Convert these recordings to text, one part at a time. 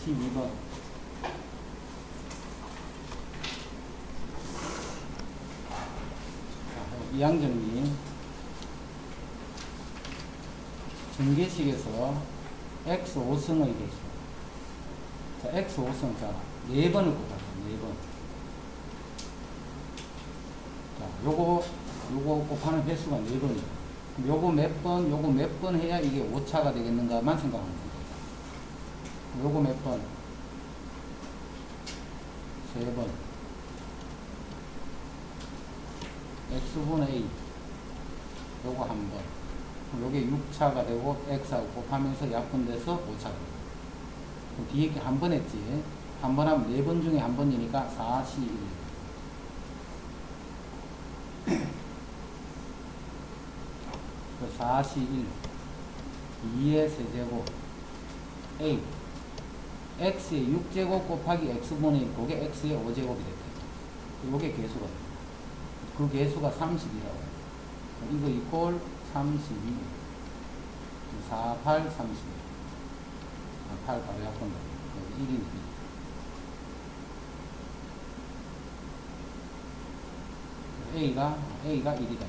12번. 이항정리. 전개식에서 x 5승의 개수. 자, x 5승. 자, 4번을 곱하자. 4번. 자, 요거 곱하는 횟수가 4번이에요. 요거 몇 번 해야 이게 오차가 되겠는가만 생각하면 됩니다. 요거 몇 번? 3번. x분의 a. 요거 한 번. 요게 6차가 되고, x하고 곱하면서 약분돼서 5차가 되고. 그럼 뒤에 게 한 번 했지. 한 번 하면 4번 중에 한 번이니까 4, 1. 4, 1. 2의 세제곱. a. x의 6제곱 곱하기 x분의 1. 그게 x의 5제곱이 됐다. 요게 개수가 됩니다. 그 개수가 30이라고 해요. 이거 이꼴 32. 4, 8, 32. 8 바로 약분다. 여기 1이니까. A가 1이다.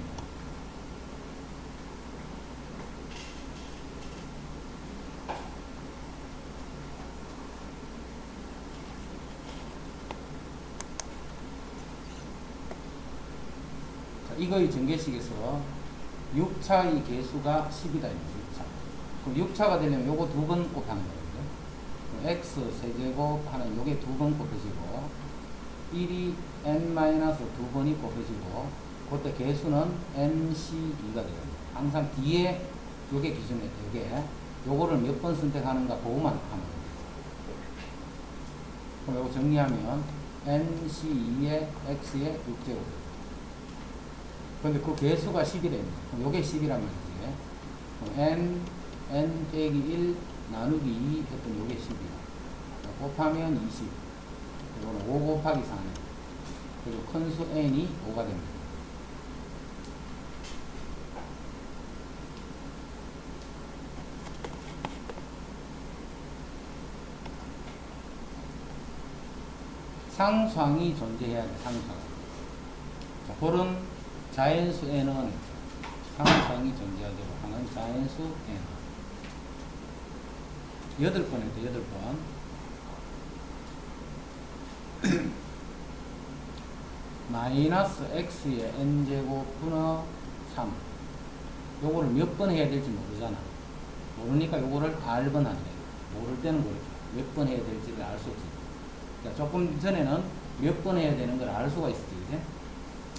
이거의 전개식에서 6차의 개수가 10이다. 6차. 그럼 6차가 되려면 요거 2번 곱하는 거거든요. x 세제곱 하는 요게 2번 곱해지고 1이 n-2번이 곱해지고 그때 개수는 nc2가 돼요. 항상 뒤에 요게 기준이에요. 요거를 몇 번 선택하는가 그거만 하면 돼요. 그럼 요거 정리하면 nc2의 x의 6제곱. 근데 그 개수가 10이래요. 그럼 요게 10이란 말이지. n 빼기 1 나누기 2 했던 요게 10이야. 곱하면 20. 이거는 5 곱하기 4네. 그리고 큰 수 n이 5가 됩니다. 상수항이 존재해야 돼. 상수항. 자, 그런 자연수 n은 상수항이 존재하도록 하는 자연수 n. 8번 해도 8번. 마이너스 x의 n제곱 분의 3. 요거를 몇 번 해야 될지 모르잖아. 모르니까 요거를 r번 한대. 모를 때는 모르죠. 몇 번 해야 될지를 알 수 없지. 그러니까 조금 전에는 몇 번 해야 되는 걸 알 수가 있었지. 이제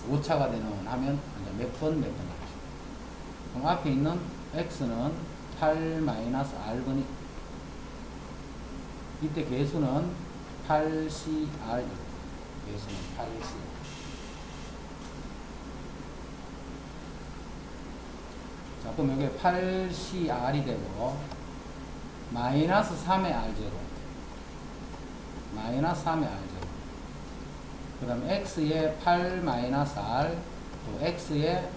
5차가 되는 하면 몇 번 하죠. 그럼 앞에 있는 x는 8-r번이 이때 개수는 8cr. 개수는 8cr. 자, 그럼 여기 8cr이 되고 마이너스 3의 r제곱. 마이너스 3의 r제곱. 그 다음에 x의 8-r 또 x의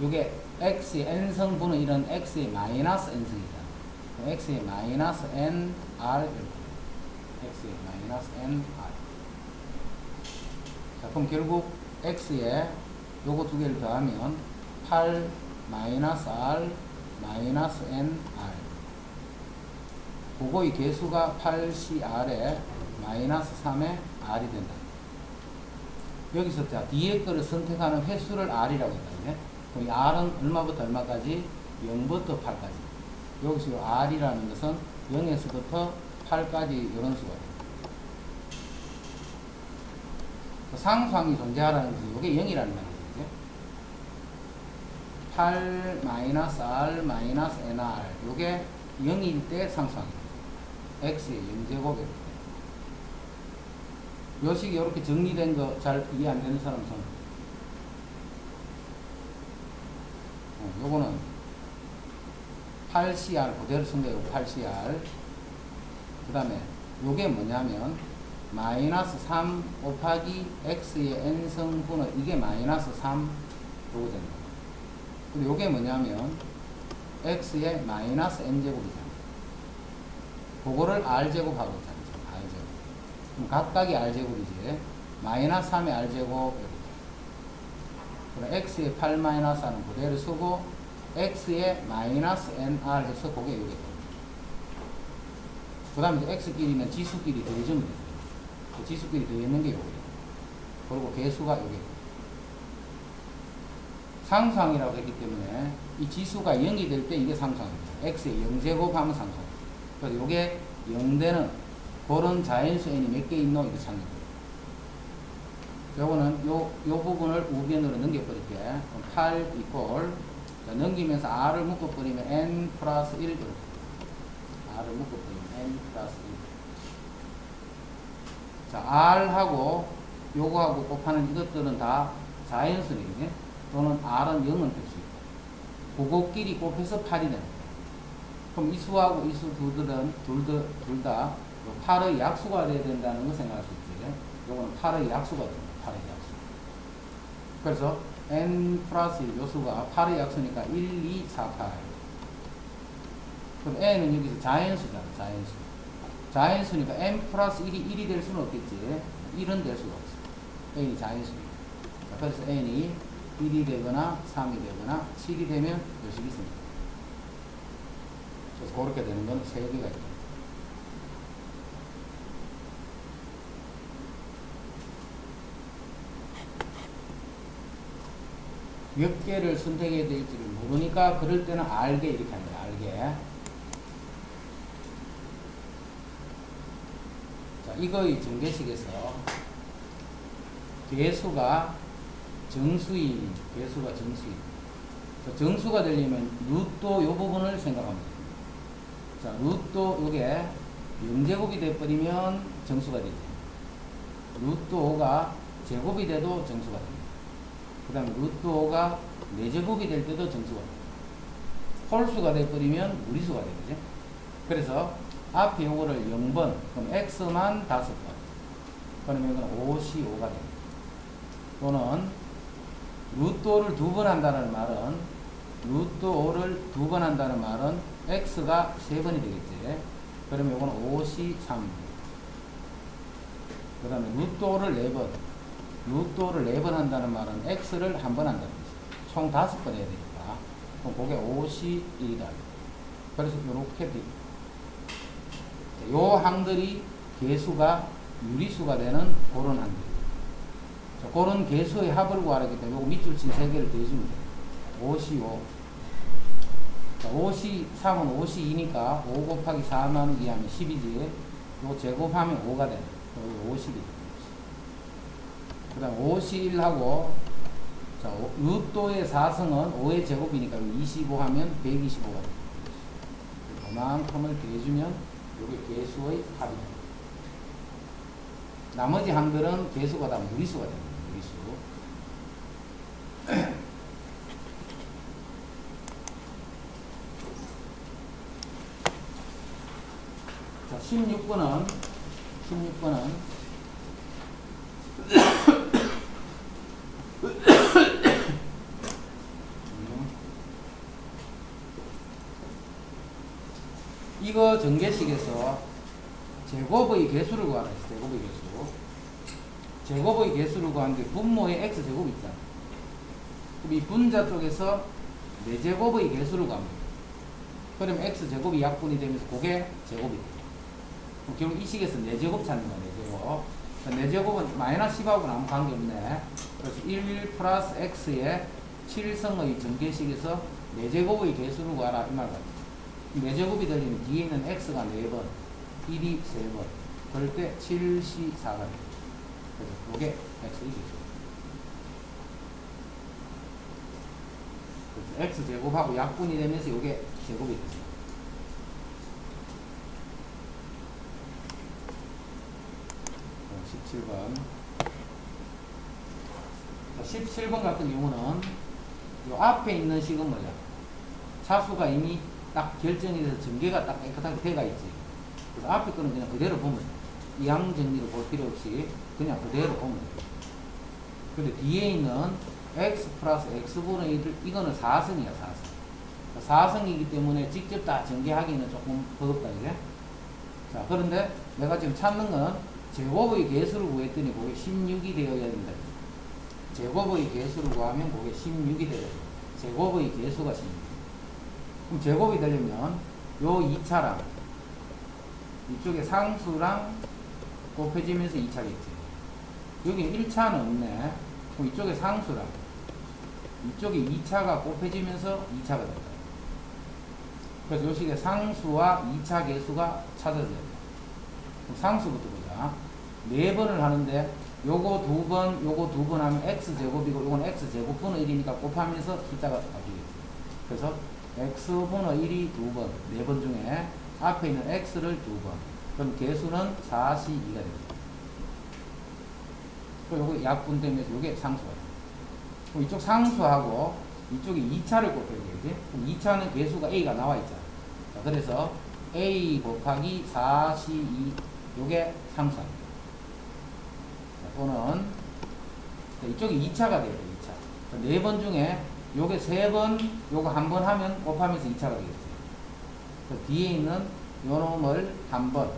요게 x의 n성분은 이런 x의 마이너스 n성이다. x의 마이너스 nr x의 마이너스 nr. 자, 그럼 결국 x에 요거 두 개를 더하면 8 마이너스 r 마이너스 nr. 그거의 개수가 8cr에 마이너스 3의 r이 된다. 여기서 자, 뒤에 거를 선택하는 횟수를 r이라고 했다. 그럼 이 r은 얼마부터 얼마까지? 0부터 8까지. 여기서 r이라는 것은 0에서부터 8까지 이런 수가 돼요. 상수항이 존재하라는 것은 이게 0이라는 말이죠. 8 마이너스 r 마이너스 nr 이게 0일 때 상수항입니다. x의 0제곱일 때. 요 식이 이렇게 정리된 거 잘 이해 안 되는 사람 손. 요거는 8cr 그대로 쓴 거예요. 8cr. 그 다음에 요게 뭐냐면 마이너스 3 곱하기 x의 n성분의 이게 마이너스 3 요거 됩니다. 근데 요게 뭐냐면 x의 마이너스 n제곱이잖아요. 그거를 r제곱하고 있잖아요. r제곱. 그럼 각각이 r제곱이지. 마이너스 3의 r제곱 이렇게. 그럼 x의 8 마이너스는 그대로 쓰고 x의 마이너스 nr 해서 그게 여기 됩니다. 그 다음에 x끼리는 지수끼리 더해주면 돼요. 그 지수끼리 더해있는 게 여기예요. 그리고 개수가 여기. 상수항이라고 했기 때문에 이 지수가 0이 될 때 이게 상수항입니다. x의 0제곱 하면 상수항. 그래서 이게 0되는 그런 자연수 n이 몇 개 있노? 이렇게 찾는 거예요. 요거는 요 부분을 우변으로 넘겨버릴게. 8 이퀄. 자, 넘기면서 r을 묶어버리면 n 플러스 1 이렇게. r을 묶어버리면 n 플러스 1. 자, r하고 요거하고 곱하는 이것들은 다 자연수니까 또는 r은 0은 될 수 있고 그거끼리 곱해서 8이 되는 거예요. 그럼 이 수하고 이 수 둘 다 8의 약수가 돼야 된다는 거 생각할 수 있지. 요거는 8의 약수가 됩니다. 8의 약수. 그래서 n 플러스 1 요수가 8의 약수니까 1, 2, 4, 8. 그럼 n은 여기서 자연수잖아. 자연수. 자연수니까 n 플러스 1이 1이 될 수는 없겠지. 1은 될 수가 없어. n이 자연수니까. 그래서 n이 1이 되거나 3이 되거나 7이 되면 요 식이 있습니다. 그래서 그렇게 되는 건 3개가 있죠. 몇 개를 선택해야 될지를 모르니까 그럴 때는 알게 이렇게 합니다. 알게. 자, 이거의 전개식에서 개수가 정수인, 개수가 정수인. 자, 정수가 되려면 루트 요 부분을 생각하면 됩니다. 자, 루트 요게 0제곱이 돼버리면 정수가 되죠. 루트 5가 제곱이 돼도 정수가 됩니다. 그 다음에 루트 5가 4제곱이 될 때도 정수가 됩니다. 홀수가 돼버리면 무리수가 되죠. 그래서 앞에 요거를 0번, 그럼 x만 5번. 그러면 이건 55가 됩니다. 또는 루트 5를 2번 한다는 말은 루트 5를 2번 한다는 말은 x가 3번이 되겠지. 그러면 이건 53. 그 다음에 루트 5를 4번. 루트 5를 4번 한다는 말은 x를 1번 한다는 거지. 총 5번 해야 되니까. 그럼 그게 51이다. 그래서 이렇게 돼. 요 항들이 개수가 유리수가 되는 그런 항들. 자, 그런 개수의 합을 구하기 때문에 요거 밑줄 친 3개를 더해주면 돼요. 55. 자, 53은 52니까 5 곱하기 4 나누기 하면 10이지. 요 제곱하면 5가 되네. 여기 50이 되는 거지. 그 다음 51하고, 자, 루트의 4승은 5의 제곱이니까 25 하면 125가 되는 거지. 그만큼을 더해주면 요게 개수의 합이 됩니다. 나머지 항들은 개수가 다 무리수가 됩니다. 무리수. 자, 16번은 이거 전개식에서 제곱의 개수를 구하라 했어. 제곱의 개수. 제곱의 개수를 구하는데 분모의 x제곱이 있잖아. 그럼 이 분자 쪽에서 4제곱의 개수를 구합니다. 그러면 x제곱이 약분이 되면서 그게 제곱이 돼요. 결국 이 식에서 4제곱 찾는 거야. 4제곱. 4제곱은 마이너스 10하고는 아무 관계없네. 그래서 1 플러스 x의 7성의 전개식에서 4제곱의 개수를 구하라. 이 말 같아요. 4제곱이 되려면 뒤에 있는 x가 4번, 1이 3번. 그럴 때 7C4가 돼요. 그래서 이게 x의 개수. 그래서 x제곱하고 약분이 되면서 이게 제곱이 됩니다. 자, 17번 같은 경우는 이 앞에 있는 식은 뭐냐? 차수가 이미 딱 결정이 돼서 전개가 딱 깨끗하게 돼가 있지. 그래서 앞에 거는 그냥 그대로 보면 돼. 이항 정리를 볼 필요 없이 그냥 그대로 보면 돼. 근데 뒤에 있는 x 플러스 x분의 1, 이거는 4승이야, 4승. 4승이기 때문에 직접 다 전개하기는 조금 버겁다, 이제. 자, 그런데 내가 지금 찾는 건 제곱의 개수를 구했더니 그게 16이 되어야 된다. 제곱의 개수를 구하면 그게 16이 되어야 된다. 제곱의 개수가 16. 그럼 제곱이 되려면 요 2차랑 이쪽에 상수랑 곱해지면서 2차겠지. 여기 1차는 없네. 그럼 이쪽에 상수랑 이쪽에 2차가 곱해지면서 2차가 된다. 그래서 요 식의 상수와 2차 개수가 찾아져야 돼. 그럼 상수부터 보자. 4번을 하는데 요거 2번, 요거 2번 하면 x제곱이고 요건 x제곱분의 1이니까 곱하면서 숫자가 바뀌겠지. 그래서 x분의 1이 2번, 4번 중에 앞에 있는 x를 2번. 그럼 개수는 42가 됩니다. 그리고 요거 약분 때문에 요게 상수가 돼요. 그럼 이쪽 상수하고 이쪽에 2차를 곱해야 되겠지? 그럼 2차는 개수가 a가 나와 있잖아. 자, 그래서 a 곱하기 42, 요게 상수합니다. 자, 또는 이쪽에 2차가 돼야 돼, 2차. 4번 중에 요게 3번, 요거 한 번 하면 곱하면서 2차가 되겠지. 그 뒤에 있는 요 놈을 한 번,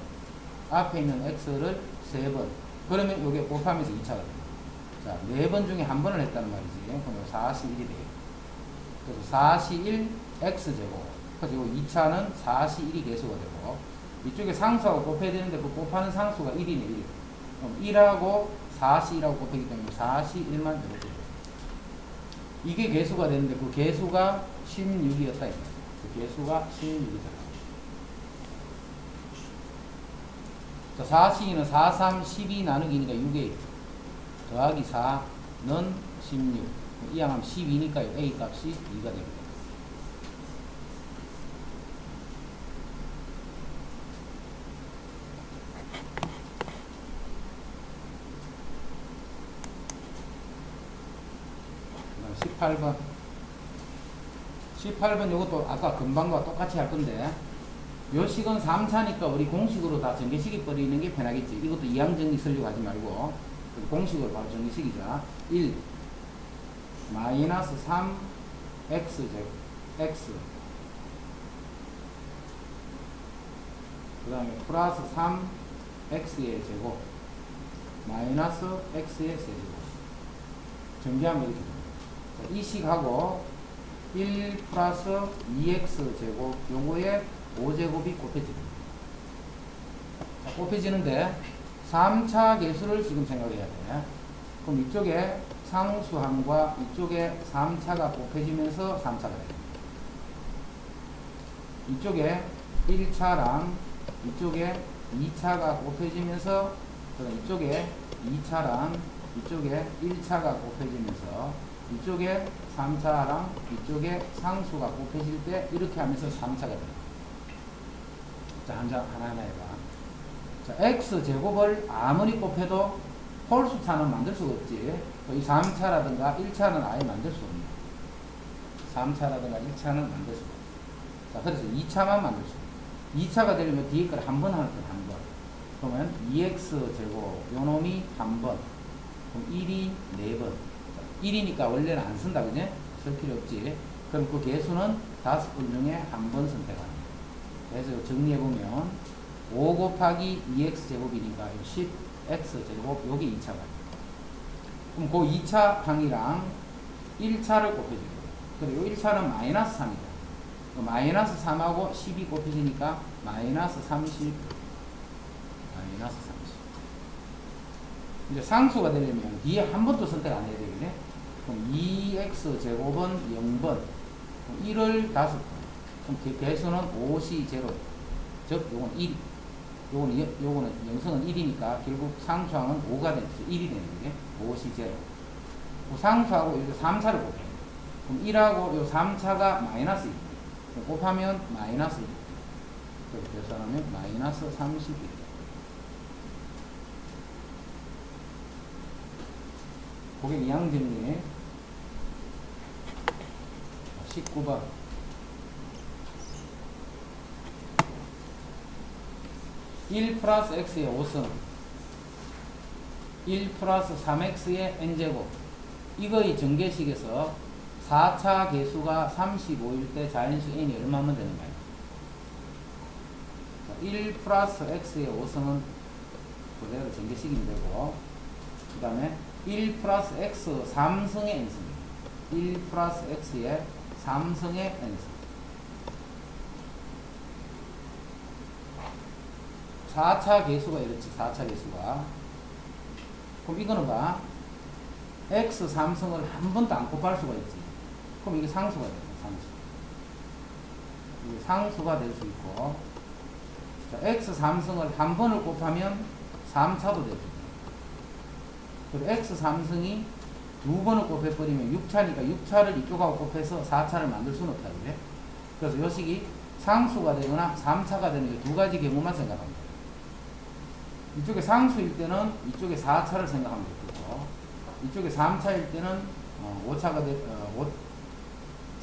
앞에 있는 x를 3번. 그러면 요게 곱하면서 2차가 됩니다. 자, 4번 중에 한 번을 했다는 말이지. 그럼 41이 돼요. 그래서 41 x제곱. 그래서 요 2차는 41이 개수가 되고, 이쪽에 상수하고 곱해야 되는데 그 곱하는 상수가 1이네, 1. 그럼 1하고 41하고 곱하기 때문에 41만 이렇게 돼요. 이게 개수가 되는데 그 개수가 16이었다. 그 개수가 16이잖아. 자, 42는 4, 3, 12 나누기니까 6에 더하기 4는 16. 이 양하면 12니까 a 값이 2가 됩니다. 그다음 18번. 18번 요것도 아까 금방과 똑같이 할 건데, 요 식은 3차니까 우리 공식으로 다 전개식이 버리는 게 편하겠지. 이것도 이항정리 쓰려고 하지 말고 공식으로 바로 전개식이자. 1 마이너스 3 x 제곱 x 그 다음에 플러스 3 x의 제곱 마이너스 x의 세제곱 전개하면 이렇게 됩니다. 이 식하고 1 플러스 2x 제곱 요거에 5제곱이 곱해집니다. 자, 곱해지는데 3차 개수를 지금 생각해야 돼. 그럼 이쪽에 상수함과 이쪽에 3차가 곱해지면서 3차가 됩니다. 이쪽에 1차랑 이쪽에 2차가 곱해지면서 이쪽에 2차랑 이쪽에 1차가 곱해지면서 이쪽에 3차랑 이쪽에 상수가 곱해질 때 이렇게 하면서 3차가 됩니다. 자, 하나하나 해봐. 자, x제곱을 아무리 곱해도 홀수차는 만들 수가 없지. 이 3차라든가 1차는 아예 만들 수 없네. 3차라든가 1차는 만들 수가 없어. 자, 그래서 2차만 만들 수 있어. 2차가 되려면 뒤에 걸 한 번 할 때 한 번. 그러면 2x제곱, 요 놈이 한 번. 그럼 1이 4번. 1이니까 원래는 안 쓴다, 그지? 쓸 필요 없지. 그럼 그 개수는 5번 중에 한 번 선택하는 거예요. 그래서 정리해보면 5 곱하기 2x제곱이니까 10x제곱, 요게 2차가. 그럼 그 2차 항이랑 1차를 곱해줘요. 그리고 1차는 마이너스 3이다. 마이너스 3하고 10이 곱해지니까 마이너스 30. 마이너스 30. 이제 상수가 되려면 뒤에 한 번도 선택 안 해야 되겠네. 그럼 2x제곱은 0번. 그럼 1을 5번. 그럼 개수는 5시 제로. 즉, 요건 1. 요거는 영성은 1이니까 결국 상수항은 5가 되는 거죠. 1이 되는 거죠. 5시 제로. 상수하고 이렇게 3차를 곱해요. 그럼 1하고 요 3차가 마이너스 1. 곱하면 마이너스 1. 그래서 계산하면 마이너스 31. 고객 이항정리 19번. 1 플러스 x의 5승 1 플러스 3x의 n제곱. 이거의 전개식에서 4차 개수가 35일 때 자연수 n이 얼마면 되는가요? 1 플러스 x의 5승은 그대로 전개시키면 되고, 그 다음에 1 플러스 x 3승의 n승. 1 플러스 x의 3승의 n승. 4차 계수가 이렇지, 4차 계수가. 그럼 이거는 봐. x 3승을 한 번도 안 곱할 수가 있지. 그럼 이게 상수가 돼요, 상수. 이게 상수가 될 수 있고, 자, x 3승을 한 번을 곱하면 3차도 되죠. 그리고 x 3승이 두 번을 곱해버리면 6차니까 6차를 이쪽하고 곱해서 4차를 만들 수는 없다, 그래? 그래서 요 식이 상수가 되거나 3차가 되는 이 두 가지 경우만 생각합니다. 이쪽에 상수일 때는 이쪽에 4차를 생각하면 되고, 이쪽에 3차일 때는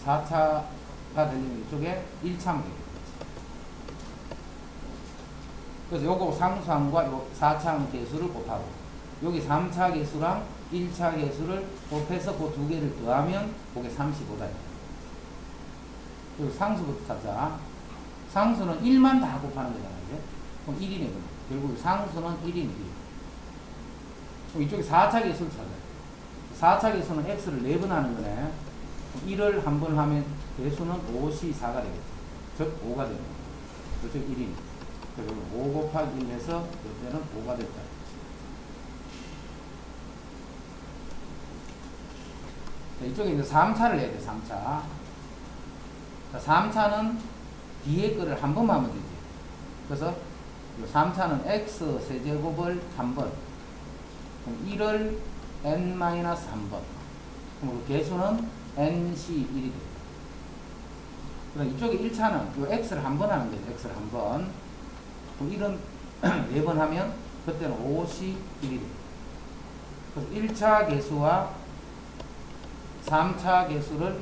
4차가 되려면 이쪽에 1차면 되겠죠. 그래서 요거 상수항과 요 4차 계수를 곱하고, 여기 3차 계수랑 1차 계수를 곱해서 그 두 개를 더하면 그게 35다. 그리고 상수부터 찾자. 상수는 1만 다 곱하는 거잖아요. 이제. 그럼 1이네. 결국 상수는 1이네. 1. 그럼 이쪽에 4차 계수를 찾아요. 4차 계수는 x를 4번 하는 거네. 1을 한 번 하면 계수는 5C4가 되겠죠. 즉 5가 되는 거예요. 그래서 1이네. 그리고 5 곱하기 1 해서 이때는 5가 됐다. 이쪽에 이제 3차를 해야 돼, 3차. 자, 3차는 뒤에 거를 한 번만 하면 되지. 그래서 3차는 x 세제곱을 한 번. 그럼 1을 n-3번. 그럼 그 개수는 nc1이 돼. 그럼 이쪽에 1차는 이 x를 한 번 하는 거죠, x를 한 번. 그럼 1은 4번 하면 그때는 5c1이 돼. 그래서 1차 개수와 3차 개수를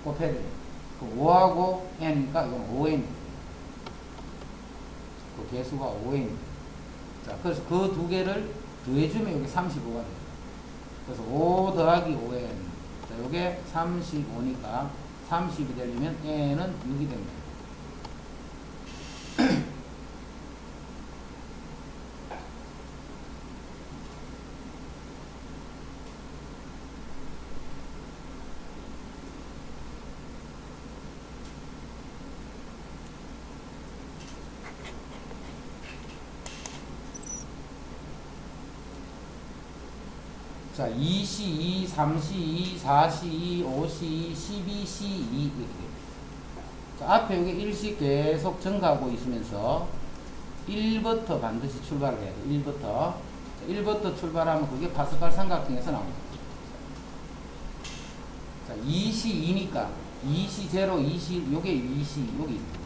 곱해야 돼요. 5하고 n이니까 이건 5n. 그 개수가 5n. 자, 그래서 그 두 개를 더해주면 여기 35가 돼요. 그래서 5 더하기 5n. 자, 요게 35니까 30이 되려면 n은 6이 됩니다. 자, 2C2, 3C2, 4C2, 5C2, 12C2 이렇게 됩니다. 자, 앞에 여기 1씩 계속 증가하고 있으면서 1부터 반드시 출발을 해야 돼요. 1부터. 자, 1부터 출발하면 그게 파스칼 삼각형에서 나옵니다. 자, 2C2니까 2C0, 2C, 요게 2C, 여기 있습니다.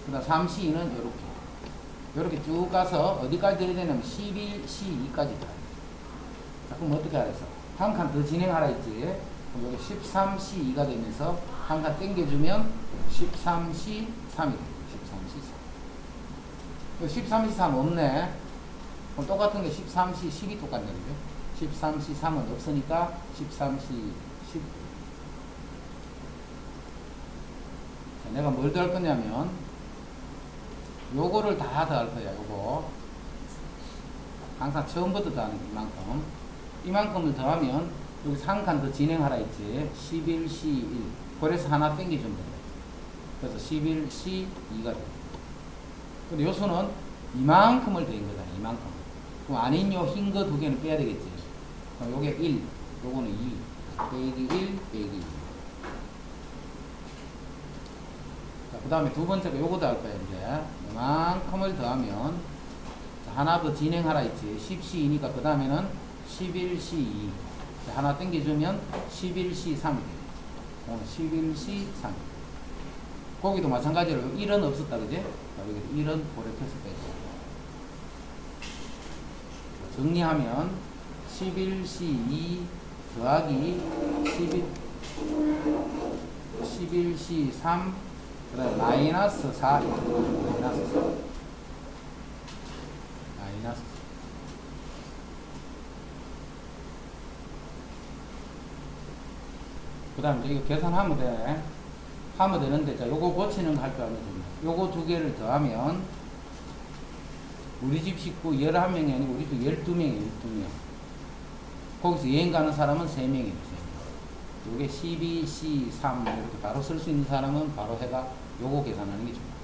그 다음 3C2는 요렇게 쭉 가서 어디까지 들어야 되냐면 12C2까지 가요. 자, 그럼 어떻게 하랬어? 한 칸 더 진행하라 했지. 그럼 여기 13C2가 되면서 한 칸 당겨주면 13C3이 돼. 13C3. 13C3 없네. 그럼 똑같은 게 13C10이 똑같네. 그죠? 13C3은 없으니까 13C10. 자, 내가 뭘 더할 거냐면 요거를 다 더할 거야. 요거. 항상 처음부터 더하는 이만큼. 이만큼을 더하면 여기 한 칸 더 진행하라 했지. 11C1. 그래서 하나 땡겨주면 돼요. 그래서 11C2가 돼요. 근데 요 수는 이만큼을 더한 거잖아. 이만큼. 그럼 아닌 요 흰 거 두 개는 빼야 되겠지. 그럼 요게 1, 요거는 2. 빼기 1, 빼기 2. 자, 그 다음에 두 번째가 요거도 할 거야, 이제. 이만큼을 더하면 하나 더 진행하라 했지. 10C2니까 그 다음에는 11C2. 하나 땡겨주면 11C3이 돼요. 11C3. 거기도 마찬가지로 1은 없었다, 그지? 여기 1은 고려해서 빼고. 정리하면 11C2 더하기 11C3 그 다음에 마이너스 4 마이너스 4 마이너스 4. 그 다음에 이거 계산하면 돼. 하면 되는데, 자, 요거 고치는 거 할 줄 알면 됩니다. 요거 두 개를 더하면 우리 집 식구 11명이 아니고 우리 집 12명이에요. 12명. 거기서 여행 가는 사람은 3명이에요. 요게 12, C, 3 이렇게 바로 쓸 수 있는 사람은 바로 해가 요거 계산하는 게 좋아요.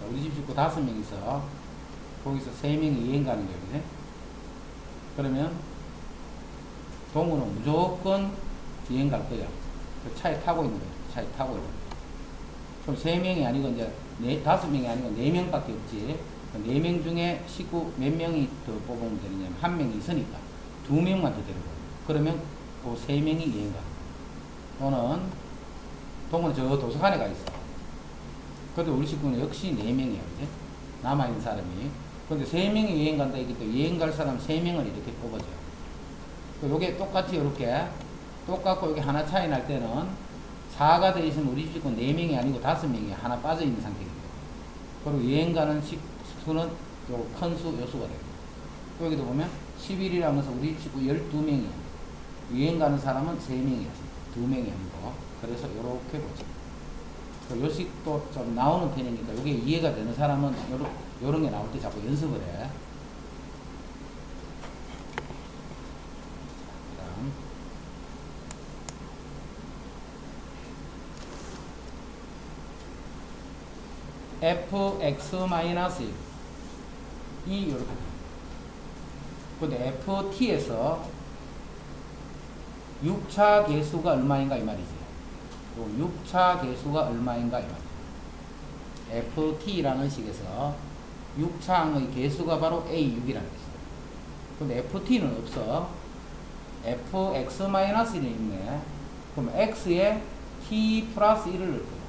자, 우리 집 식구 5명이서 거기서 3명이 여행 가는 거예요. 그지? 그러면 동우는 무조건 여행 갈 거야. 그 차에 타고 있는 거야. 차에 타고 있는 거야. 그럼 3명이 아니고 이제 5명이 아니고 4명밖에 없지. 4명 중에 식구 몇 명이 더 뽑으면 되느냐면 1명이 있으니까 2명만 더 데리고. 그러면 그 3명이 여행 가. 또는 동우는 저 도서관에 가 있어. 그래도 우리 식구는 역시 4명이야. 그지? 남아있는 사람이. 근데 3명이 여행 간다 했기 때문에 여행 갈 사람 3명을 이렇게 뽑아줘요. 요게 똑같이 이렇게 똑같고 여기 하나 차이 날 때는 4가 되어 있으면 우리 식구 4명이 아니고 5명이 하나 빠져 있는 상태입니다. 그리고 여행 가는 식수는 요 큰 수, 요 수가 돼요. 여기도 보면 11이라는 것은 우리 식구 12명이에요. 여행 가는 사람은 3명이에요. 2명이 아니고. 그래서 요렇게 보죠. 요식도 좀 나오는 편이니까 이게 이해가 되는 사람은 요런 게 나올 때 자꾸 연습을 해. 다음. fx-1 이 요렇게 돼요. 근데 ft에서 6차 계수가 얼마인가 이 말이지. 요 6차 계수가 얼마인가 이 말이지. ft라는 식에서 6차항의 계수가 바로 a6이라는 것이죠. 근데 ft는 없어. fx-1이 있네. 그럼 x에 t 플러스 1을 넣을 거예요.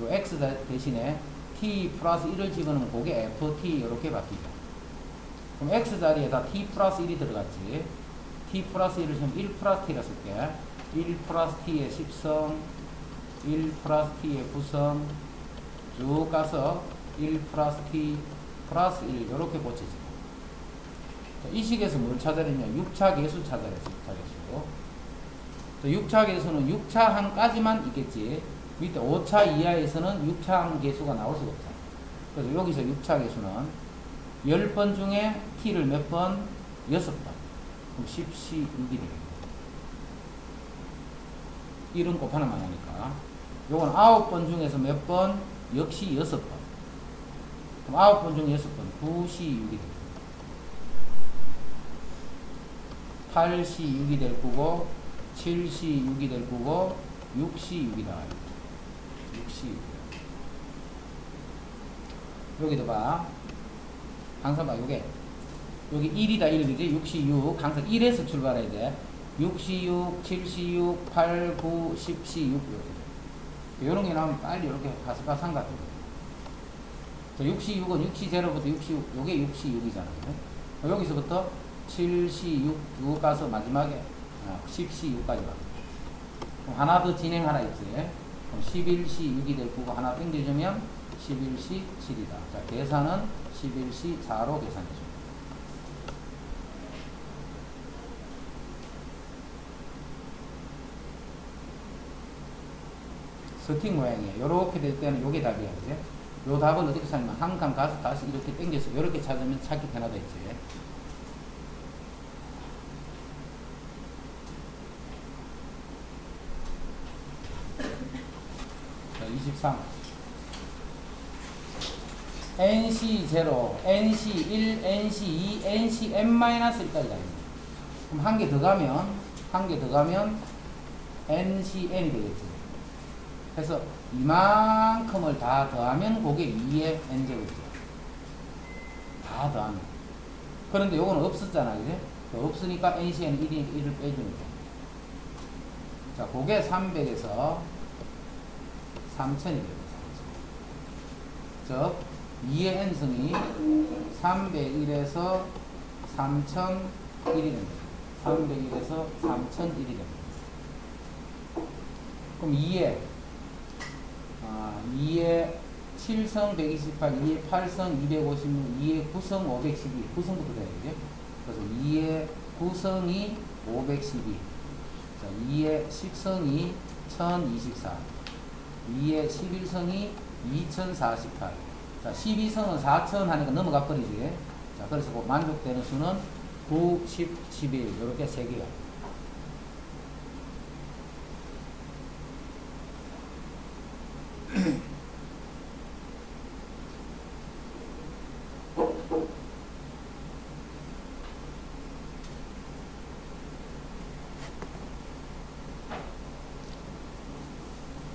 요 x 대신에 t 플러스 1을 집어넣으면 그게 ft 이렇게 바뀌죠. 그럼 x 자리에다 t 플러스 1이 들어갔지. t 플러스 1을 지금 1 플러스 t라 쓸게. 1 플러스 t의 10성, 1 플러스 t의 9성 쭉 가서 1 플러스 t 플러스 1 이렇게 고치지. 이 식에서 뭘 찾아내냐? 6차 계수 찾아냈어. 6차 계수. 6차 계수는 6차 항까지만 있겠지. 밑에 5차 이하에서는 6차 항 계수가 나올 수가 없잖아. 그래서 여기서 6차 계수는 10번 중에 t를 몇 번? 6번. 그럼 10C 6이 되겠네. 1은 곱 하나만 하니까. 요건 9번 중에서 몇 번? 역시 6번. 그럼 9번 중에 6번. 9C 6이 되겠네. 8C 6이 될 거고, 7C 6이 될 거고, 6C 6이다. 6C 6이다. 여기도 봐. 항상 봐, 요게. 여기 1이다, 1이지? 6C6. 항상 1에서 출발해야 돼. 6C6, 7C6, 8, 9, 10C6. 이렇게 돼. 요런 게 나오면 빨리 이렇게 가스가스한 것 같아요. 6C6은 6C0부터 6C6, 요게 6C6이잖아요. 여기서부터 7C6, 쭉 가서 마지막에 10C6까지 가. 그럼 하나 더 진행하라 했지. 그럼 11C6이 될 거고 하나 땡겨주면 11C7이다. 자, 계산은 11C4로 계산해줘. 스틱 모양이에요. 요렇게 될 때는 요게 답이야. 그지? 요 답은 어떻게 찾냐면 한 칸 가서 다시 이렇게 당겨서 요렇게 찾으면 찾기 편하다 했지. 자, 23. NC0, NC1, NC2, NCn-1까지 가요. 그럼 한 개 더 가면 NCn이 되겠지. 그래서 이만큼을 다 더하면 그게 2의 n제곱이죠. 다 더하면. 그런데 요거는 없었잖아. 그지? 없으니까 NCn 1을 빼주는 거. 자, 그게 300에서 3000이 되죠. 즉, 2의 n승이 301에서 3001이 됩니다. 301에서 3001이 됩니다. 그럼 2의 7성 128, 2의 8성 256, 2의 9성 512. 9성부터 돼야겠죠? 그래서 2의 9성이 512. 자, 2의 10성이 1024. 2의 11성이 2048. 자, 12성은 4000 하니까 넘어가 버리지. 자, 그래서 그 만족되는 수는 9, 10, 11. 이렇게 세 개가.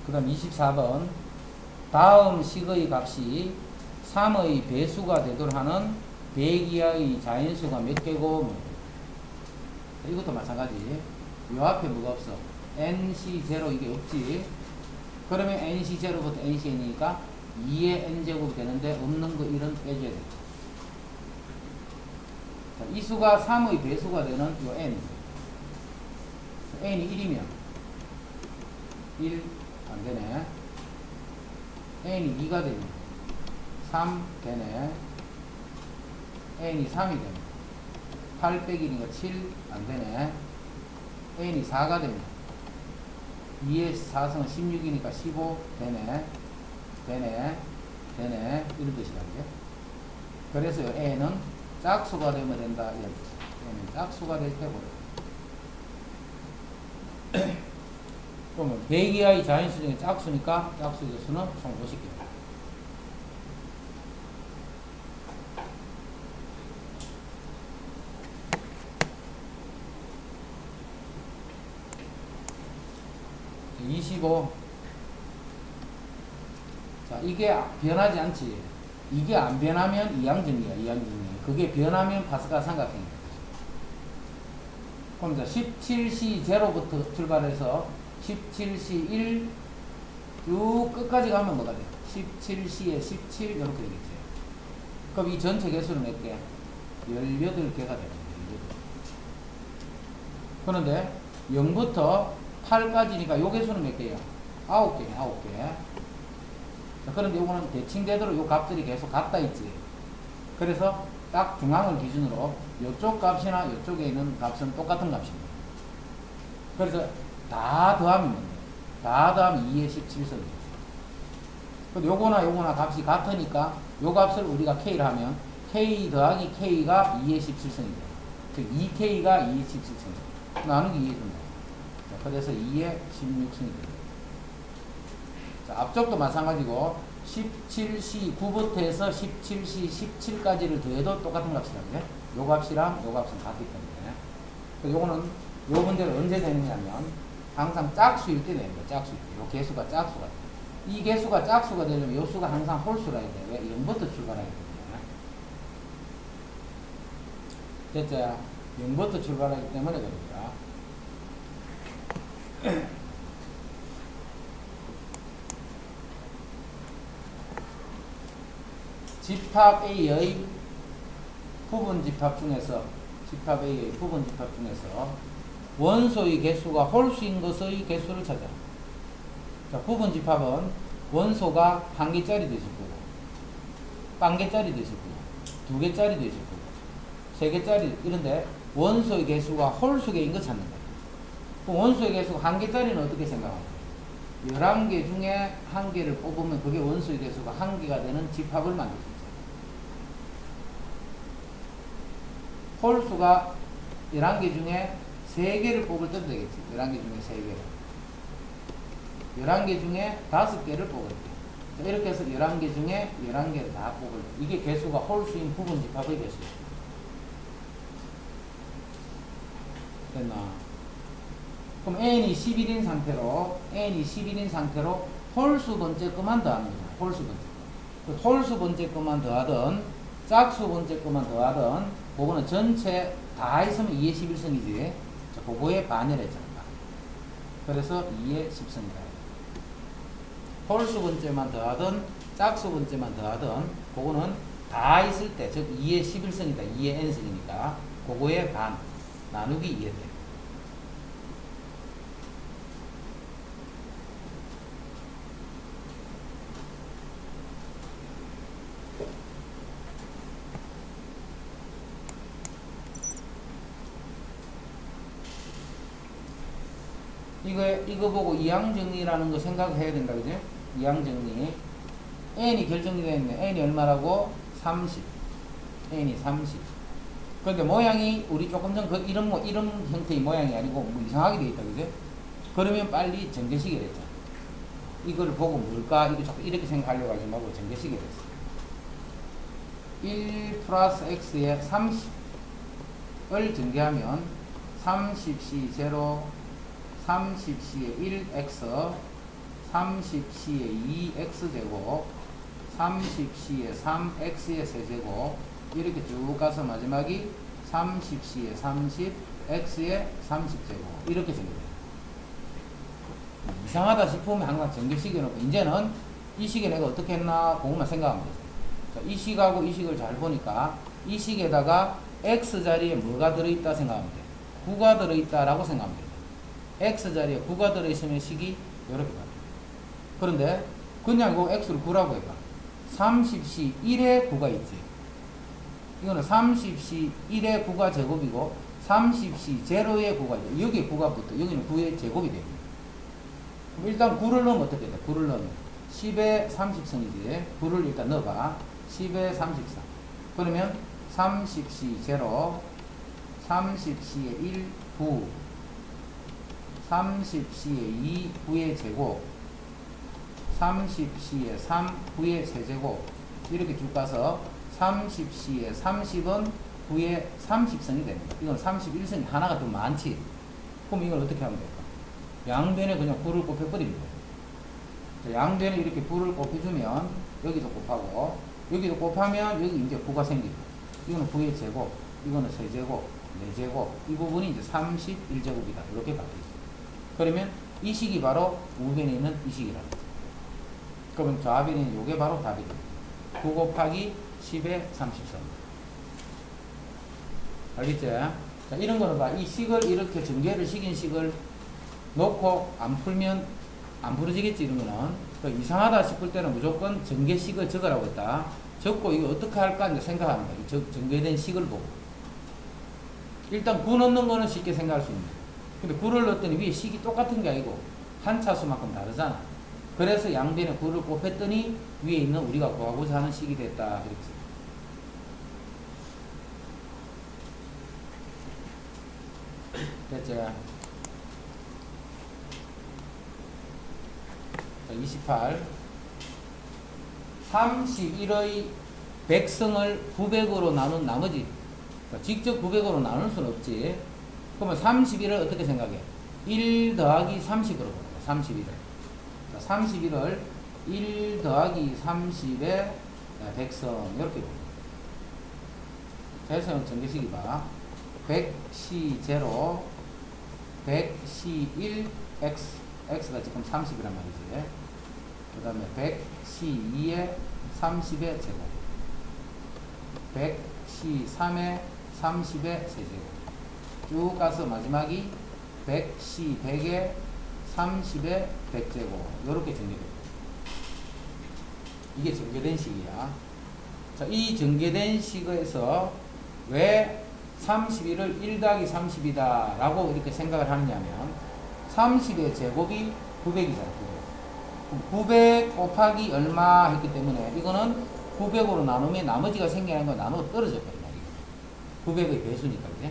그 다음 24번. 다음 식의 값이 3의 배수가 되도록 하는 100 이하의 자연수가 몇 개고, 이것도 마찬가지. 요 앞에 뭐가 없어? NC0 이게 없지. 그러면 NC0부터 NCN이니까 2의 N제곱이 되는데 없는 거 1은 빼줘야 돼. 자, 이 수가 3의 배수가 되는 요 N. N이 1이면 1 안 되네. N이 2가 되면 3 되네. N이 3이 되면 8 빼기 1이니까 7 안 되네. N이 4가 되면 2의 4승은 16이니까 15 되네. 되네. 되네. 이런 뜻이라는 게. 그래서 N은 짝수가 되면 된다. N은 짝수가 될 때 보여. 그러면 100 이하의 자연수 중에 짝수니까 짝수의 수는 총 50개. 자, 이게 변하지 않지. 이게 안 변하면 이항정리야, 이항정리. 그게 변하면 파스칼 삼각형이야. 그럼 자, 17C 0부터 출발해서 17C 1 쭉 끝까지 가면 뭐가 돼? 17C에 17 이렇게 되겠지. 그럼 이 전체 개수는 몇 개? 18개가 되는 거야. 그런데 0부터 8까지니까 요 개수는 몇 개야? 9개네, 9개. 자, 그런데 요거는 대칭되도록 요 값들이 계속 같다 있지. 그래서 딱 중앙을 기준으로 요쪽 값이나 요쪽에 있는 값은 똑같은 값입니다. 그래서 다 더하면 뭔데? 다 더하면 2의 17성이죠. 근데 요거나 요거나 값이 같으니까 요 값을 우리가 K를 하면 K 더하기 K가 2의 17성이죠. 즉 2K가 2의 17성이죠. 나누기 2의 준다. 자, 그래서 2의 16성이 됩니다. 자, 앞쪽도 마찬가지고 17C 9부터 해서 17C 17까지를 더해도 똑같은 값이라는 게 요 값이랑 요 값은 같기 때문에. 그래서 요거는 요 문제를 언제 되느냐면 항상 짝수일 때 되는 거예요. 짝수일 때. 요 개수가 짝수가 돼. 이 개수가 짝수가 되려면 요 수가 항상 홀수라 해야 돼. 왜? 0부터 출발하기 때문에. 됐죠? 0부터 출발하기 때문에 그럽니다. 집합 A의 부분 집합 중에서 원소의 개수가 홀수인 것의 개수를 찾아. 자, 부분 집합은 원소가 한 개짜리도 있을 거고, 빵 개짜리도 있을 거고, 두 개짜리도 있을 거고, 세 개짜리 이런데 원소의 개수가 홀수개인 거 찾는 거야. 그럼 원소의 개수가 한 개짜리는 어떻게 생각하냐? 11개 중에 한 개를 뽑으면 그게 원소의 개수가 한 개가 되는 집합을 만들 수 있어요. 홀수가 11개 중에 3개를 뽑을 때도 되겠지. 11개 중에 3개. 11개 중에 5개를 뽑을 때. 이렇게 해서 11개 중에 11개를 다 뽑을 때. 이게 개수가 홀수인 부분 집합의 개수예요. 됐나? 그럼 n이 11인 상태로 홀수 번째 것만 더하는 거잖아. 홀수 번째 거. 홀수 번째 것만 더하든 짝수 번째 것만 더하든 그거는 전체 다 있으면 2의 11성이지. 자, 그거에 반을 했잖아. 그래서 2의 10성이다. 홀수 번째만 더하든 짝수 번째만 더하든 그거는 다 있을 때, 즉 2의 11성이다. 2의 n성이니까 그거에 반 나누기 2의 때. 이거 보고 이항정리라는 거 생각해야 된다, 그지? 이항정리. n이 결정이 되어 있네. n이 얼마라고? 30. n이 30. 그런데 모양이 우리 조금 전 이런 형태의 모양이 아니고 뭐 이상하게 되어 있다, 그죠? 그러면 빨리 전개시계를 했잖아. 이걸 보고 뭘까? 이렇게 생각하려고 하지 말고 전개시계를 했어. 1 플러스 x에 30을 전개하면 30c 0, 30c에 1x, 30c에 2x제곱, 30c에 3x의 세제곱, 이렇게 쭉 가서 마지막이 30c에 30, x의 30제곱, 이렇게 전개돼요. 이상하다 싶으면 항상 전개식에 놓고, 이제는 이 식에 내가 어떻게 했나 그것만 생각하면 되죠. 자, 이 식하고 이 식을 잘 보니까 이 식에다가 x자리에 뭐가 들어있다 생각하면 돼요. 9가 들어있다라고 생각하면 돼요. x자리에 9가 들어있으면 식이 이렇게 가요. 그런데 그냥 이거 x를 9라고 해봐. 30c 1에 9가 있지. 이거는 30c 1에 9가 제곱이고 30c 0에 9가 있지. 여기에 9가 붙어. 여기는 9의 제곱이 됩니다. 그럼 일단 9를 넣으면 어떻게 돼? 9를 넣으면 10의 30승이지. 9를 일단 넣어봐. 10의 33. 그러면 30c 0, 30c에 1, 9, 30c에 2, 9의 제곱, 30c에 3, 9의 세제곱, 이렇게 쭉 가서 30c에 30은 9의 30승이 됩니다. 이건 31승이 하나가 더 많지. 그럼 이걸 어떻게 하면 될까? 양변에 그냥 9를 곱해버립니다. 양변에 이렇게 9를 곱해주면 여기도 곱하고 여기도 곱하면 여기 이제 9가 생깁니다. 이거는 9의 제곱, 이거는 세제곱, 4제곱, 이 부분이 이제 31제곱이다. 이렇게 바뀌죠. 그러면 이 식이 바로 우변에 있는 이 식이라는 거죠. 그러면 좌변에 있는 이게 바로 답이 됩니다. 9 곱하기 10의 33입니다. 알겠지? 자, 이런 거는 봐. 이 식을 이렇게 전개를 시킨 식을 놓고 안 풀면 안 부러지겠지, 이런 거는. 그러니까 이상하다 싶을 때는 무조건 전개식을 적으라고 했다. 적고 이거 어떻게 할까 이제 생각하는 거야. 이 전개된 식을 보고. 일단 9 넣는 거는 쉽게 생각할 수 있는 거야. 근데 9를 넣었더니 위에 식이 똑같은 게 아니고 한 차수만큼 다르잖아. 그래서 양변에 9를 곱했더니 위에 있는 우리가 구하고자 하는 식이 됐다. 그랬지. 됐지? 자, 28. 31의 100승을 900으로 나눈 나머지, 그러니까 직접 900으로 나눌 수는 없지. 그러면 31을 어떻게 생각해? 1 더하기 30으로 보는 거야. 31을. 자, 31을 1 더하기 30의 100승 이렇게 보는 거야. 그래서 전개식이 봐. 100c 0, 100c 1, x가 지금 30이란 말이지. 그 다음에 100c 2에 30의 제곱, 100c 3에 30의 세제곱, 쭉 가서 마지막이 100c 100에 30의 100제곱. 이렇게 전개됩니다. 이게 전개된 식이야. 자, 이 전개된 식에서 왜 31을 1 더하기 30이다 라고 이렇게 생각을 하느냐면 30의 제곱이 900이잖아. 900 곱하기 얼마 했기 때문에 이거는 900으로 나누면 나머지가 생기는 건 나누어 떨어져 버린다. 900의 배수니까, 그지?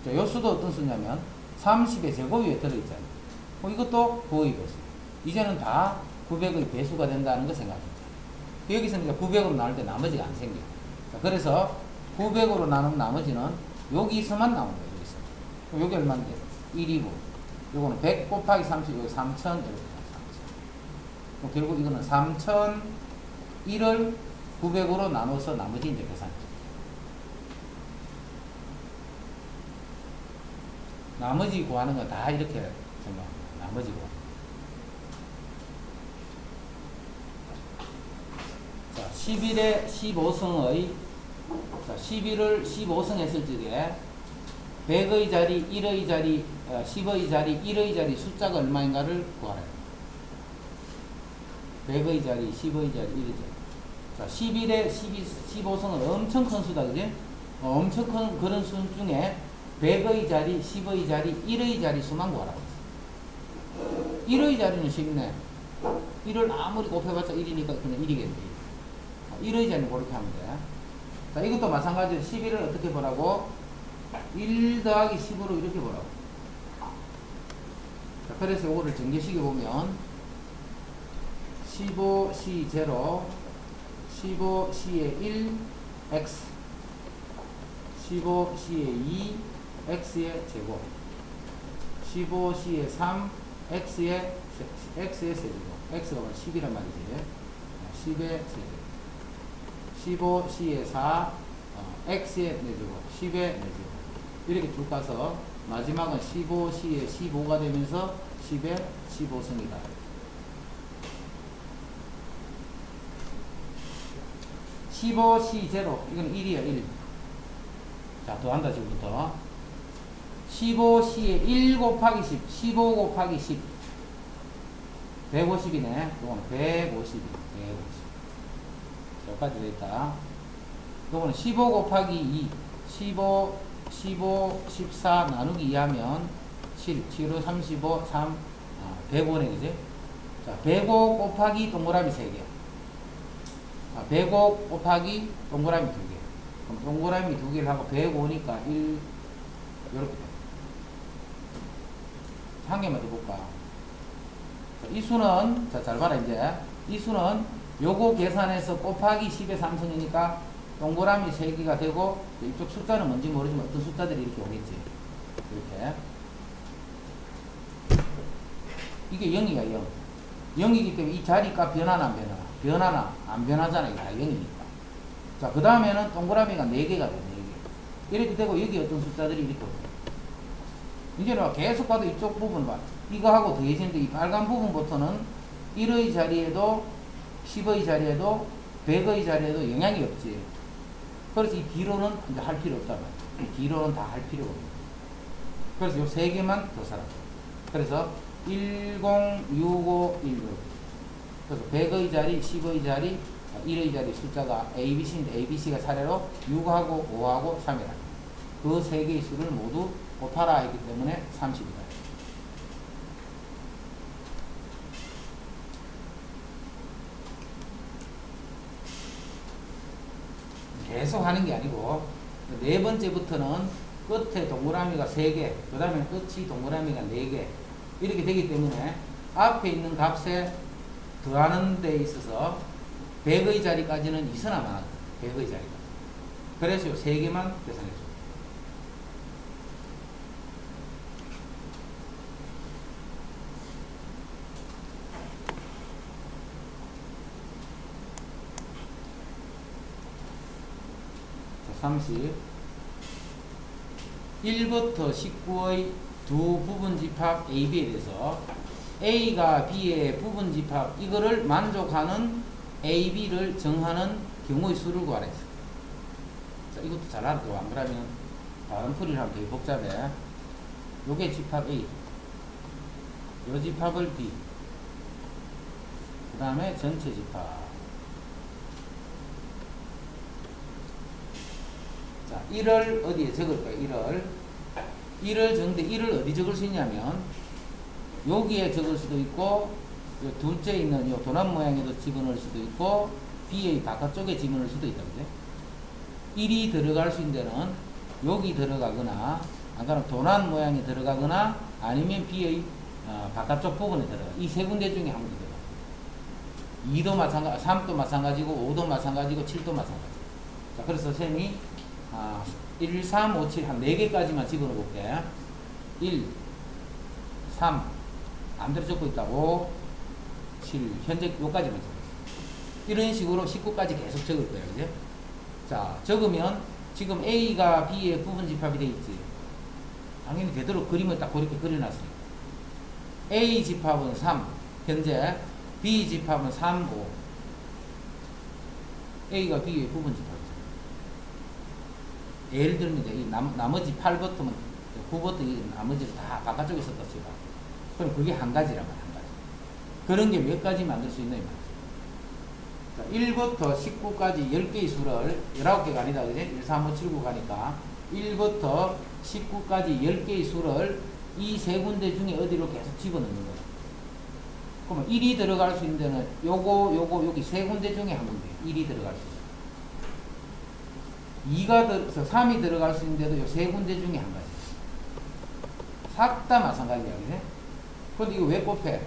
자, 요 수도 어떤 수냐면 30의 제곱이 왜 들어있잖아요. 이것도 9의 배수. 이제는 다 900의 배수가 된다는 거 생각합니다. 여기서 이제 900으로 나눌 때 나머지가 안 생겨요. 자, 그래서 900으로 나눈 나머지는 여기서만 나오는 거예요. 여기서. 그럼 여기 얼마인데? 1이고. 요거는 100 곱하기 30, 여기 3000, 이렇게 3000. 결국 이거는 3001을 900으로 나눠서 나머지 이제 계산해요. 나머지 구하는 건 다 이렇게 생각합니다. 나머지 구하는 거. 자, 11에 15승의, 자, 11을 15승 했을 적에 100의 자리, 1의 자리, 10의 자리, 1의 자리 숫자가 얼마인가를 구하라. 100의 자리, 10의 자리, 1의 자리. 자, 11에 15승은 엄청 큰 수다, 그지? 엄청 큰 그런 수 중에 100의 자리, 10의 자리, 1의 자리 수만 구하라고 했어. 1의 자리는 쉽네. 1을 아무리 곱해봤자 1이니까 그냥 1이겠네. 1의 자리는 그렇게 하면 돼. 자, 이것도 마찬가지로 11을 어떻게 보라고? 1 더하기 10으로 이렇게 보라고. 자, 그래서 요거를 전개식에 보면 15C 제로 15C에 1 X 15C에 2 X의 제곱 15C에 3 X의 세제곱 X가 10이란 말이지. 10의 세제곱 15C에 4 X의 4제곱 10의 4제곱 이렇게 쭉 가서 마지막은 15C에 15가 되면서 10의 15승이다. (15C 제로) 이건 1이야 1. 자, 더한다 지금부터. 15C에 1 곱하기 10 15 곱하기 10 150이네. 이거는 150 여기까지 되있다. 이거는 15 곱하기 2 15 14 나누기 2 하면 7 7, 35 3 105네 그지? 자, 105 곱하기 동그라미 3개 105 곱하기 동그라미 2개. 그럼 동그라미 2개를 하고 105니까 1 이렇게 돼. 한 개만 더 볼까? 자, 이 수는 자, 잘 봐라 이제. 이 수는 요거 계산해서 곱하기 10의 3승이니까 동그라미 3개가 되고 이쪽 숫자는 뭔지 모르지만 어떤 숫자들이 이렇게 오겠지. 이렇게. 이게 0이야 0. 0이기 때문에 이 자리값 변하나 안 변하나? 변하나? 안 변하잖아. 이게 다 0이니까. 자, 그 다음에는 동그라미가 4개가 돼. 4개. 이렇게 되고 여기 어떤 숫자들이 이렇게 오고. 이제는 계속 봐도 이쪽 부분 봐. 이거하고 더해지는데 이 빨간 부분부터는 1의 자리에도 10의 자리에도 100의 자리에도 영향이 없지. 그래서 이 뒤로는 이제 할 필요 없단 말이야. 이 뒤로는 다 할 필요가 없어. 그래서 요 3개만 더 살아. 그래서 10, 65, 16. 그래서 100의 자리, 10의 자리, 1의 자리 숫자가 ABC인데 ABC가 차례로 6하고 5하고 3이라. 그 3개의 수를 모두 곱하라 했기 때문에 30이다. 계속 하는 게 아니고 네 번째부터는 끝에 동그라미가 3개, 그 다음에 끝이 동그라미가 4개 이렇게 되기 때문에 앞에 있는 값에 더하는 데 있어서 100의 자리까지는 있어나 마나 100의 자리가. 그래서 3개만 계산해줘. 자, 30 1부터 19의 두 부분 집합 A, B에 대해서 A가 B의 부분 집합 이거를 만족하는 A, B를 정하는 경우의 수를 구하라 했어. 자, 이것도 잘 알아도 안 그러면 다른 풀이를 하면 되게 복잡해. 요게 집합 A, 요 집합을 B, 그 다음에 전체 집합. 자, 1을 어디에 적을 거야? 1을 적는데 1을 어디 적을 수 있냐면 여기에 적을 수도 있고 요 둘째 있는 요 도난 모양에도 집어넣을 수도 있고 B의 바깥쪽에 집어넣을 수도 있다. 그죠? 1이 들어갈 수 있는 데는 여기 들어가거나 안 그러면 도난 모양에 들어가거나 아니면 B의 바깥쪽 부분에 들어가. 이 세 군데 중에 한 군데 들어가. 2도 마찬가지, 3도 마찬가지고 5도 마찬가지고 7도 마찬가지. 자, 그래서 쌤이 1, 3, 5, 7 한 4개까지만 집어넣어 볼게. 1, 3 암대로 적고 있다고 7 현재 요까지만 적었어. 이런 식으로 19까지 계속 적을 거예요. 그죠? 자, 적으면 지금 A가 B의 부분 집합이 돼 있지. 당연히 되도록 그림을 딱 그렇게 그려놨으니까. A 집합은 3 현재 B 집합은 3, 5. A가 B의 부분 집합이죠. 예를 들면 이 나머지 8부터는 9부터 이 나머지를 다 바깥쪽에 있었다 치고. 그럼 그게 한 가지란 말이야. 한 가지. 그런 게 몇 가지 만들 수 있나 이 말이야. 자, 1부터 19까지 10개의 수를 19개가 아니다. 그지? 1, 3, 5, 7, 9 가니까 1부터 19까지 10개의 수를 이 세 군데 중에 어디로 계속 집어넣는 거야. 그러면 1이 들어갈 수 있는 데는 요거 여기 세 군데 중에 한 군데 1이 들어갈 수 있어. 3이 들어갈 수 있는데도 요 세 군데 중에 한 가지. 싹 다 마찬가지야. 그지? 근데 이거 왜 곱해?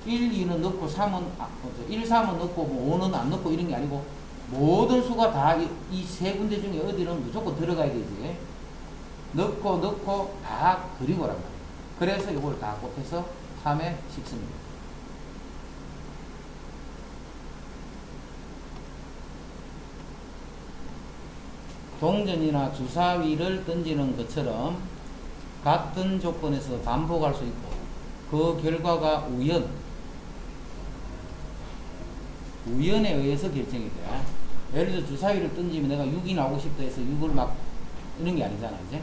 1, 2는 넣고 3은 1, 3은 넣고 뭐 5는 안 넣고 이런 게 아니고 모든 수가 다 이 세 군데 중에 어디는 무조건 들어가야 되지. 넣고 다 그리고란 말이야. 그래서 이걸 다 곱해서 3에 씹습니다. 동전이나 주사위를 던지는 것처럼 같은 조건에서 반복할 수 있고 그 결과가 우연에 의해서 결정이 돼. 예를 들어 주사위를 던지면 내가 6이 나오고 싶다 해서 6을 막 이런 게 아니잖아. 이제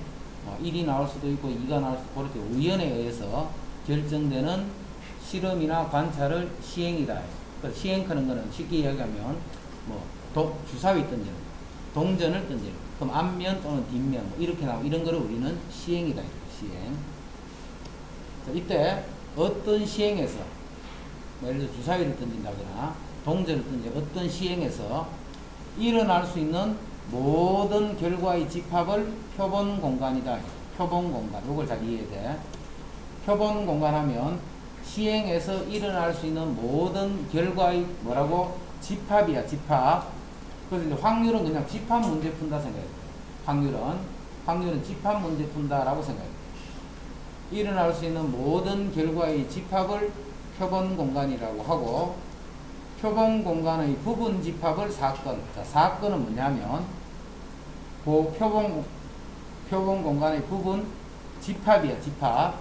1이 나올 수도 있고 2가 나올 수도 있고 그렇게 우연에 의해서 결정되는 실험이나 관찰을 시행이다. 그러니까 시행하는 거는 쉽게 이야기하면 주사위 던지는 거, 동전을 던지는 거. 그럼 앞면 또는 뒷면 뭐 이렇게 나오고 이런 거를 우리는 시행이다. 시행. 자, 이때 어떤 시행에서 예를 들어 주사위를 던진다거나 동전을 던져 어떤 시행에서 일어날 수 있는 모든 결과의 집합을 표본 공간이다. 표본 공간. 이걸 잘 이해해야 돼. 표본 공간 하면 시행에서 일어날 수 있는 모든 결과의 뭐라고? 집합이야. 집합. 그래서 이제 확률은 그냥 집합 문제 푼다 생각해야 돼. 확률은 집합 문제 푼다라고 생각해야 돼. 일어날 수 있는 모든 결과의 집합을 표본 공간이라고 하고 표본 공간의 부분 집합을 사건. 자, 사건은 뭐냐면 그 표본 공간의 부분 집합이야. 집합.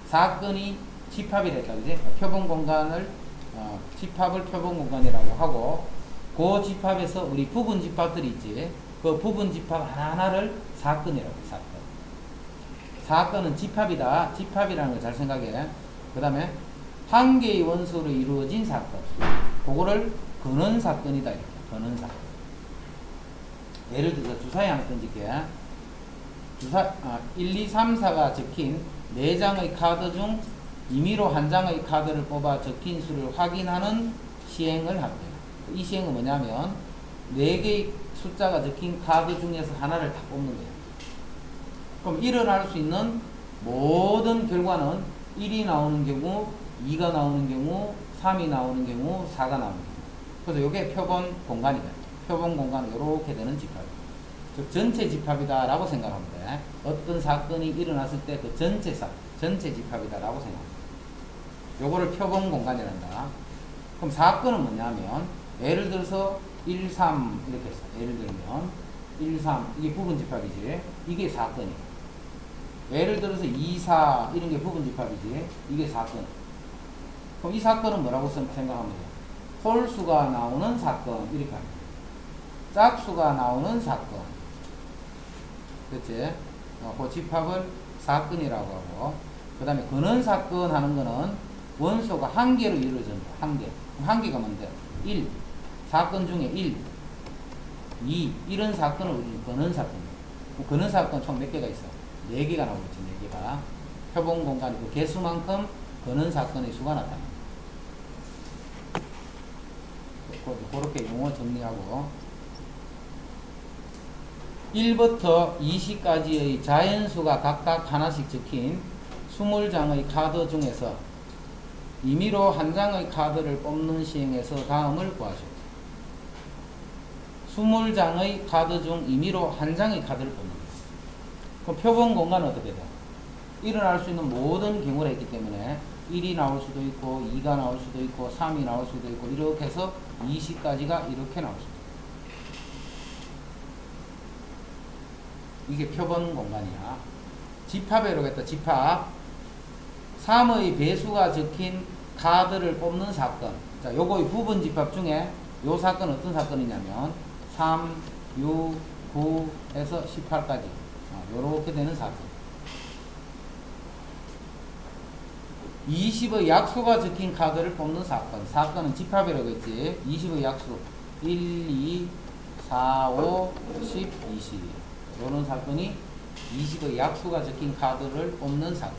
사건이 집합이 됐다. 그지? 표본 공간을 집합을 표본 공간이라고 하고 그 집합에서 우리 부분 집합들이 있지. 그 부분 집합 하나하나를 사건이라고 해. 사건은 집합이다. 집합이라는 걸 잘 생각해. 그 다음에 한 개의 원소로 이루어진 사건. 그거를 근원 사건이다. 이렇게. 근원 사건. 예를 들어서 주사위 하나 던질게. 1, 2, 3, 4가 적힌 4장의 카드 중 임의로 한 장의 카드를 뽑아 적힌 수를 확인하는 시행을 합니다. 이 시행은 뭐냐면 4개의 숫자가 적힌 카드 중에서 하나를 다 뽑는 거예요. 그럼 일어날 수 있는 모든 결과는 1이 나오는 경우, 2가 나오는 경우, 3이 나오는 경우, 4가 나오는 경우. 그래서 이게 표본 공간이다. 표본 공간은 이렇게 되는 집합. 즉 전체 집합이다 라고 생각하면 돼. 어떤 사건이 일어났을 때 그 전체 집합이다 라고 생각합니다. 요거를 표본 공간이란다. 그럼 사건은 뭐냐면 예를 들어서 1, 3 이렇게 했어. 예를 들면 1, 3 이게 부분 집합이지. 이게 사건이야. 예를 들어서 2, 4 이런 게 부분 집합이지. 이게 사건. 그럼 이 사건은 뭐라고 생각하면 돼? 홀수가 나오는 사건 이렇게 합니다. 짝수가 나오는 사건. 그치? 그 집합을 사건이라고 하고 그 다음에 근원 사건 하는 거는 원소가 한 개로 이루어진다. 한 개. 한 개가 뭔데? 1. 사건 중에 1, 2 이런 사건을 우리는 근원 사건이에요. 근원 사건 총 몇 개가 있어? 4개가 나오겠지. 4개가. 표본 공간이 그 개수만큼 근원 사건의 수가 나타납니다. 그렇게 용어 정리하고 1부터 20까지의 자연수가 각각 하나씩 적힌 20장의 카드 중에서 임의로 한 장의 카드를 뽑는 시행에서 다음을 구하시오. 20장의 카드 중 임의로 한 장의 카드를 뽑는 거예요. 그럼 표본 공간은 어떻게 돼? 일어날 수 있는 모든 경우가 있기 때문에 1이 나올 수도 있고 2가 나올 수도 있고 3이 나올 수도 있고 이렇게 해서 20까지가 이렇게 나올 수도 있고 이게 표본 공간이야. 집합에 오겠다. 집합. 3의 배수가 적힌 카드를 뽑는 사건. 자, 요거의 부분 집합 중에 요 사건은 어떤 사건이냐면 3, 6, 9에서 18까지 요렇게 되는 사건. 20의 약수가 적힌 카드를 뽑는 사건. 사건은 집합이라고 했지. 20의 약수 1, 2, 4, 5, 10, 20 요런 사건이 20의 약수가 적힌 카드를 뽑는 사건.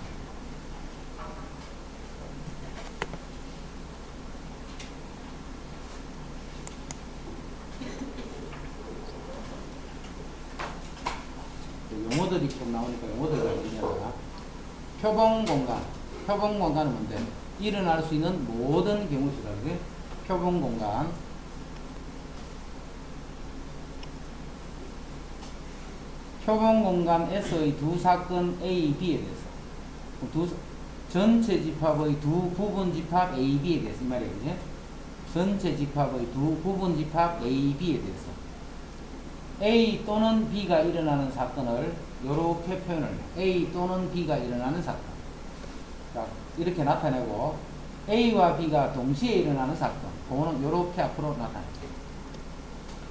용어들이 좀 나오니까 용어들을 얘기하다가 표본 공간. 표본 공간은 뭔데? 일어날 수 있는 모든 경우수다. 그게 표본 공간. 표본 공간에서의 두 사건 A, B에 대해서 전체 집합의 두 부분 집합 A, B에 대해서 이 말이에요. 그지? 전체 집합의 두 부분 집합 A, B에 대해서 A 또는 B가 일어나는 사건을 이렇게 표현을 해요. A 또는 B가 일어나는 사건. 자, 이렇게 나타내고 A와 B가 동시에 일어나는 사건. 그거는 이렇게 앞으로 나타내요.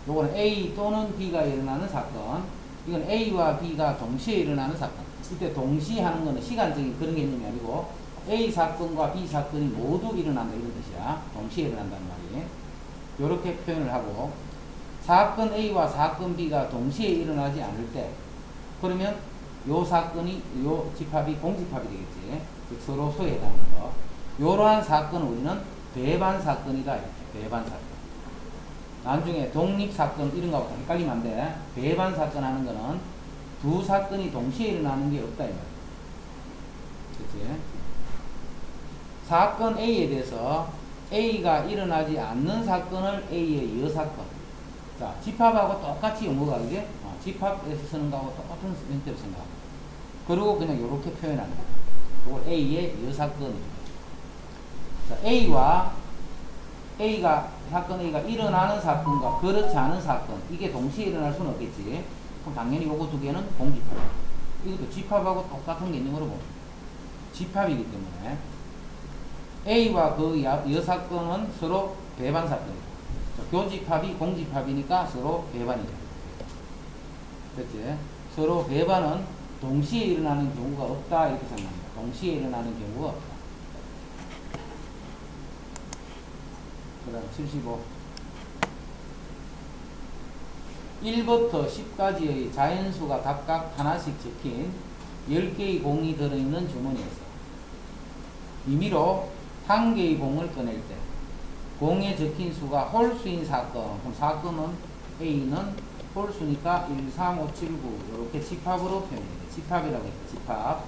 요거는 A 또는 B가 일어나는 사건. 이건 A와 B가 동시에 일어나는 사건. 이때 동시에 하는 거는 시간적인 그런 개념이 아니고 A 사건과 B 사건이 모두 일어난다 이런 뜻이야. 동시에 일어난다는 말이. 이렇게 표현을 하고 사건 A와 사건 B가 동시에 일어나지 않을 때 그러면 요 사건이 요 집합이 공집합이 되겠지. 즉 서로 소외해당하는 거. 요러한 사건을 우리는 배반 사건이다. 배반 사건. 나중에 독립 사건 이런 거하고 헷갈리면 안 돼. 배반 사건 하는 거는 두 사건이 동시에 일어나는 게 없다 이 말이야. 그치? 사건 A에 대해서 A가 일어나지 않는 사건을 A의 여사건. 자, 집합하고 똑같이 용어가 그게 집합에서 쓰는 거하고 똑같은 형태로 생각하고. 그리고 그냥 이렇게 표현하는 거야. 이걸 A의 여사건입니다. 자, 사건 A가 일어나는 사건과 그렇지 않은 사건, 이게 동시에 일어날 수는 없겠지. 그럼 당연히 요거 두 개는 공집합. 이것도 집합하고 똑같은 개념으로 봅니다. 집합이기 때문에 A와 그 여사건은 서로 배반 사건이다. 교집합이 공집합이니까 서로 배반이다. 그렇지? 서로 배반은 동시에 일어나는 경우가 없다 이렇게 생각합니다. 동시에 일어나는 경우가 없다. 그 다음 75 1부터 10까지의 자연수가 각각 하나씩 적힌 10개의 공이 들어있는 주머니에서 임의로 한 개의 공을 꺼낼 때 공에 적힌 수가 홀수인 사건. 그럼 사건은 A는 홀수니까 1, 3, 5, 7, 9 이렇게 집합으로 표현해요. 집합이라고 했죠. 집합.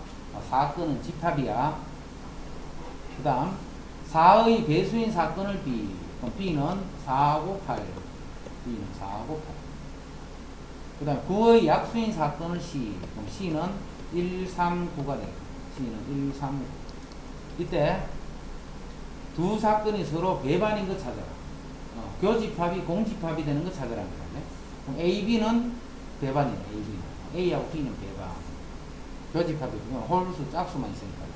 사건은 집합이야. 그 다음 4의 배수인 사건을 B. 그럼 B는 4하고 8. B는 4하고 8. 그 다음 9의 약수인 사건을 C. 그럼 C는 1, 3, 9가 돼요. C는 1, 3, 9. 이때 두 사건이 서로 배반인 거 찾아라. 교집합이 공집합이 되는 거 찾아라는 거네. 그럼 A, B는 배반이네. A는. A하고 B는 배반. 교집합이 그건 홀수 짝수만 있으니까.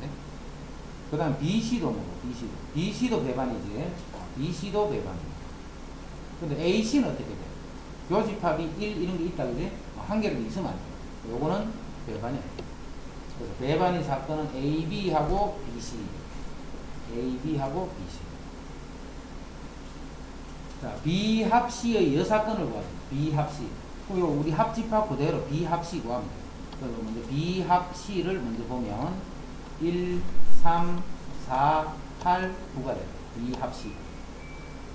그 다음 B, C도 뭐고? B, C도. B, C도 배반이지. B, C도 배반이야. 근데 A, C는 어떻게 돼? 교집합이 1 이런 게 있다 그지? 한 개라도 있으면 안 돼. 요거는 배반이야. 그래서 배반인 사건은 A, B하고 B, C. A, B하고 B, C. 자, B 합 C의 여사건을 구합니다. B 합 C. 우리 합집합 그대로 B 합 C 구합니다. 그래서 먼저 B 합 C를 먼저 보면 1, 3, 4, 8, 9가 돼요. B 합 C.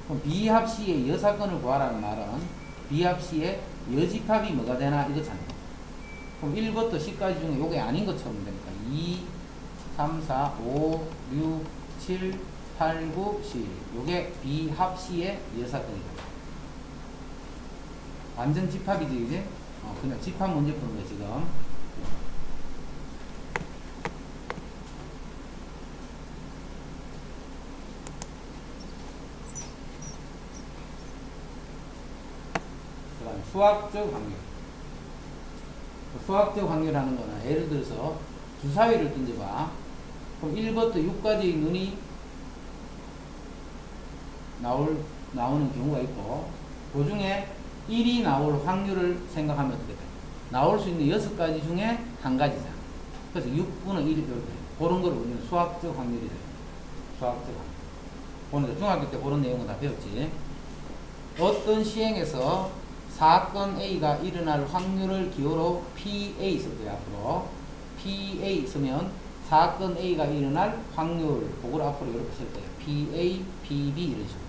그럼 B 합 C의 여사건을 구하라는 말은 B 합 C의 여집합이 뭐가 되나 이거 찾는 거예요. 그럼 1부터 10까지 중에 요게 아닌 것처럼 되니까 2, 3, 4, 5, 6, 7, 8, 9, 10. 요게 B 합 C의 여사건이다. 완전 집합이지, 이제? 그냥 집합 문제 푸는 거야, 지금. 그 다음, 수학적 확률. 수학적 확률하는 거는 예를 들어서 주사위를 던져봐. 그럼 1부터 6까지 눈이 나오는 경우가 있고, 그 중에 1이 나올 확률을 생각하면 어떻게 돼? 나올 수 있는 6가지 중에 한 가지잖아. 그래서 6분의 1 이렇게. 그런 걸 우리는 수학적 확률이 돼요. 수학적 확률. 오늘 중학교 때 그런 내용은 다 배웠지. 어떤 시행에서 사건 A가 일어날 확률을 기호로 PA 쓸 거야, 앞으로. PA 쓰면 사건 A가 일어날 확률, 그걸 앞으로 이렇게 쓸 거예요. PA, PB 이런 식으로.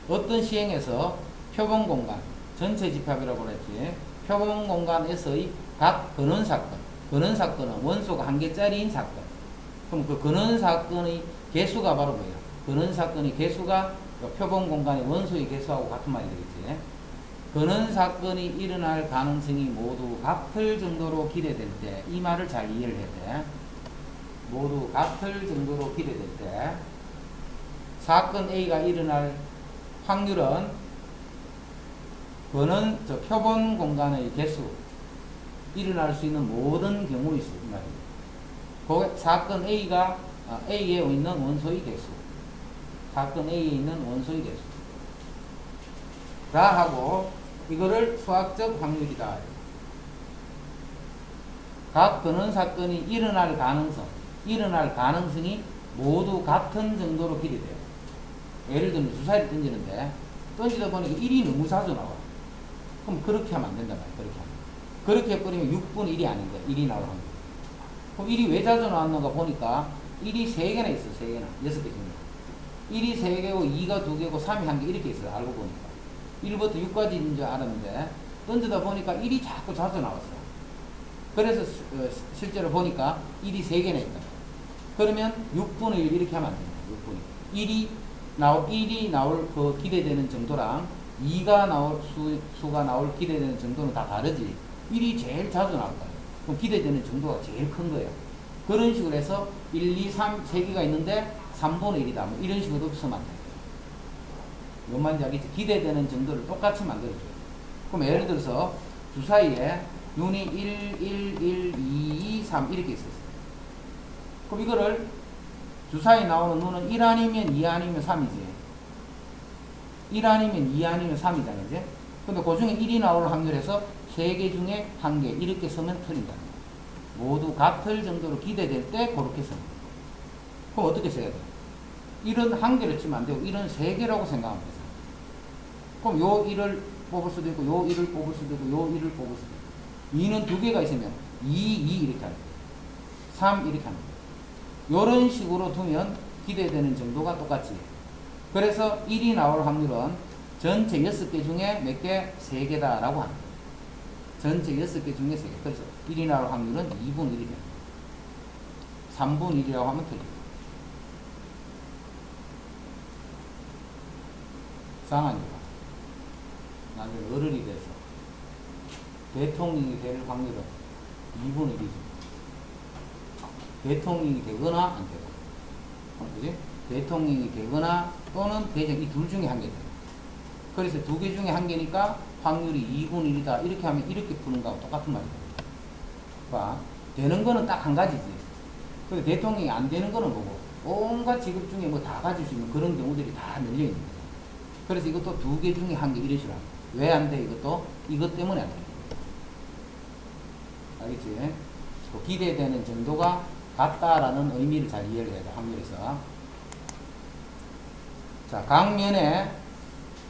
어떤 시행에서 표본 공간, 전체 집합이라고 그랬지. 표본 공간에서의 각 근원 사건. 근원 사건은 원소가 한 개짜리인 사건. 그럼 그 근원 사건의 개수가 바로 뭐예요? 근원 사건의 개수가 표본 공간의 원소의 개수하고 같은 말이 되겠지. 근원 사건이 일어날 가능성이 모두 같을 정도로 기대될 때, 이 말을 잘 이해를 해야 돼. 모두 같을 정도로 기대될 때, 사건 A가 일어날 확률은 근원, 표본 공간의 개수, 일어날 수 있는 모든 경우의 수, 이 말입니다. 그 사건 A가, A에 있는 원소의 개수. 사건 A에 있는 원소의 개수. 라 하고, 이거를 수학적 확률이다. 각 근원 사건이 일어날 가능성이 모두 같은 정도로 기대돼요. 예를 들면 주사위를 던지는데, 던지다 보니까 1이 너무 자주 나와. 그럼 그렇게 하면 안 된단 말이에요. 그렇게 해버리면 6분의 1이 아닌데, 1이 나올 확률. 그럼 1이 왜 자주 나왔는가 보니까, 1이 3개나 있어, 3개나. 6개 중에. 1이 3개고, 2가 2개고, 3이 1개 이렇게 있어요. 알고 보니까. 1부터 6까지인 줄 알았는데, 던지다 보니까 1이 자꾸 자주 나왔어요. 그래서 실제로 보니까 1이 3개나 있다. 그러면 6분의 1 이렇게 하면 안 됩니다. 6분의 1. 1이 나올 그 기대되는 정도랑 2가 나올 수가 나올 기대되는 정도는 다 다르지. 1이 제일 자주 나올 거예요. 그럼 기대되는 정도가 제일 큰 거예요. 그런 식으로 해서 1, 2, 3, 3개가 있는데 3분의 1이다. 뭐 이런 식으로 쓰면 안 돼요. 뭔 말인지 알겠지? 기대되는 정도를 똑같이 만들어줘요. 그럼 예를 들어서 주사위에 눈이 1, 1, 1, 2, 2, 3 이렇게 있었어요. 그럼 이거를 주사위에 나오는 눈은 1 아니면 2 아니면 3이지. 1 아니면 2 아니면 3이잖아. 이제. 근데 그 중에 1이 나올 확률에서 3개 중에 1개 이렇게 쓰면 틀린다. 모두 같을 정도로 기대될 때 그렇게 씁니다. 그럼 어떻게 써야 돼? 1은 1개를 치면 안 되고 1은 3개라고 생각하면 되죠. 그럼 요 1을 뽑을 수도 있고 요 1을 뽑을 수도 있고 요 1을 뽑을 수도 있고 2는 2개가 있으면 2, 2 이렇게 하는 거예요. 3 이렇게 하는 거예요. 요런 식으로 두면 기대되는 정도가 똑같지. 그래서 1이 나올 확률은 전체 6개 중에 몇 개? 3개다 라고 하는 거예요. 전체 6개 중에 3개. 그래서 1이 나올 확률은 2분의 1이다. 3분의 1이라고 하면 틀립니다. 상한이가 나중에 어른이 돼서 대통령이 될 확률은 2분의 1이죠. 대통령이 되거나 안 되거나. 그지? 대통령이 되거나 또는 대전 이 둘 중에 한 개다. 그래서 2개 중에 한 개니까 확률이 2분의 1이다. 이렇게 하면 이렇게 푸는 거하고 똑같은 말이다. 봐. 되는 거는 딱 한 가지지. 근데 대통령이 안 되는 거는 뭐고? 온갖 직업 중에 뭐 다 가질 수 있는 그런 경우들이 다 널려 있는 거야. 그래서 이것도 2개 중에 한 개 이런 식으로 합니다. 왜 안 돼? 이것도 이것 때문에 안 돼. 알겠지? 기대되는 정도가 같다라는 의미를 잘 이해를 해야 돼. 확률에서. 자, 각 면에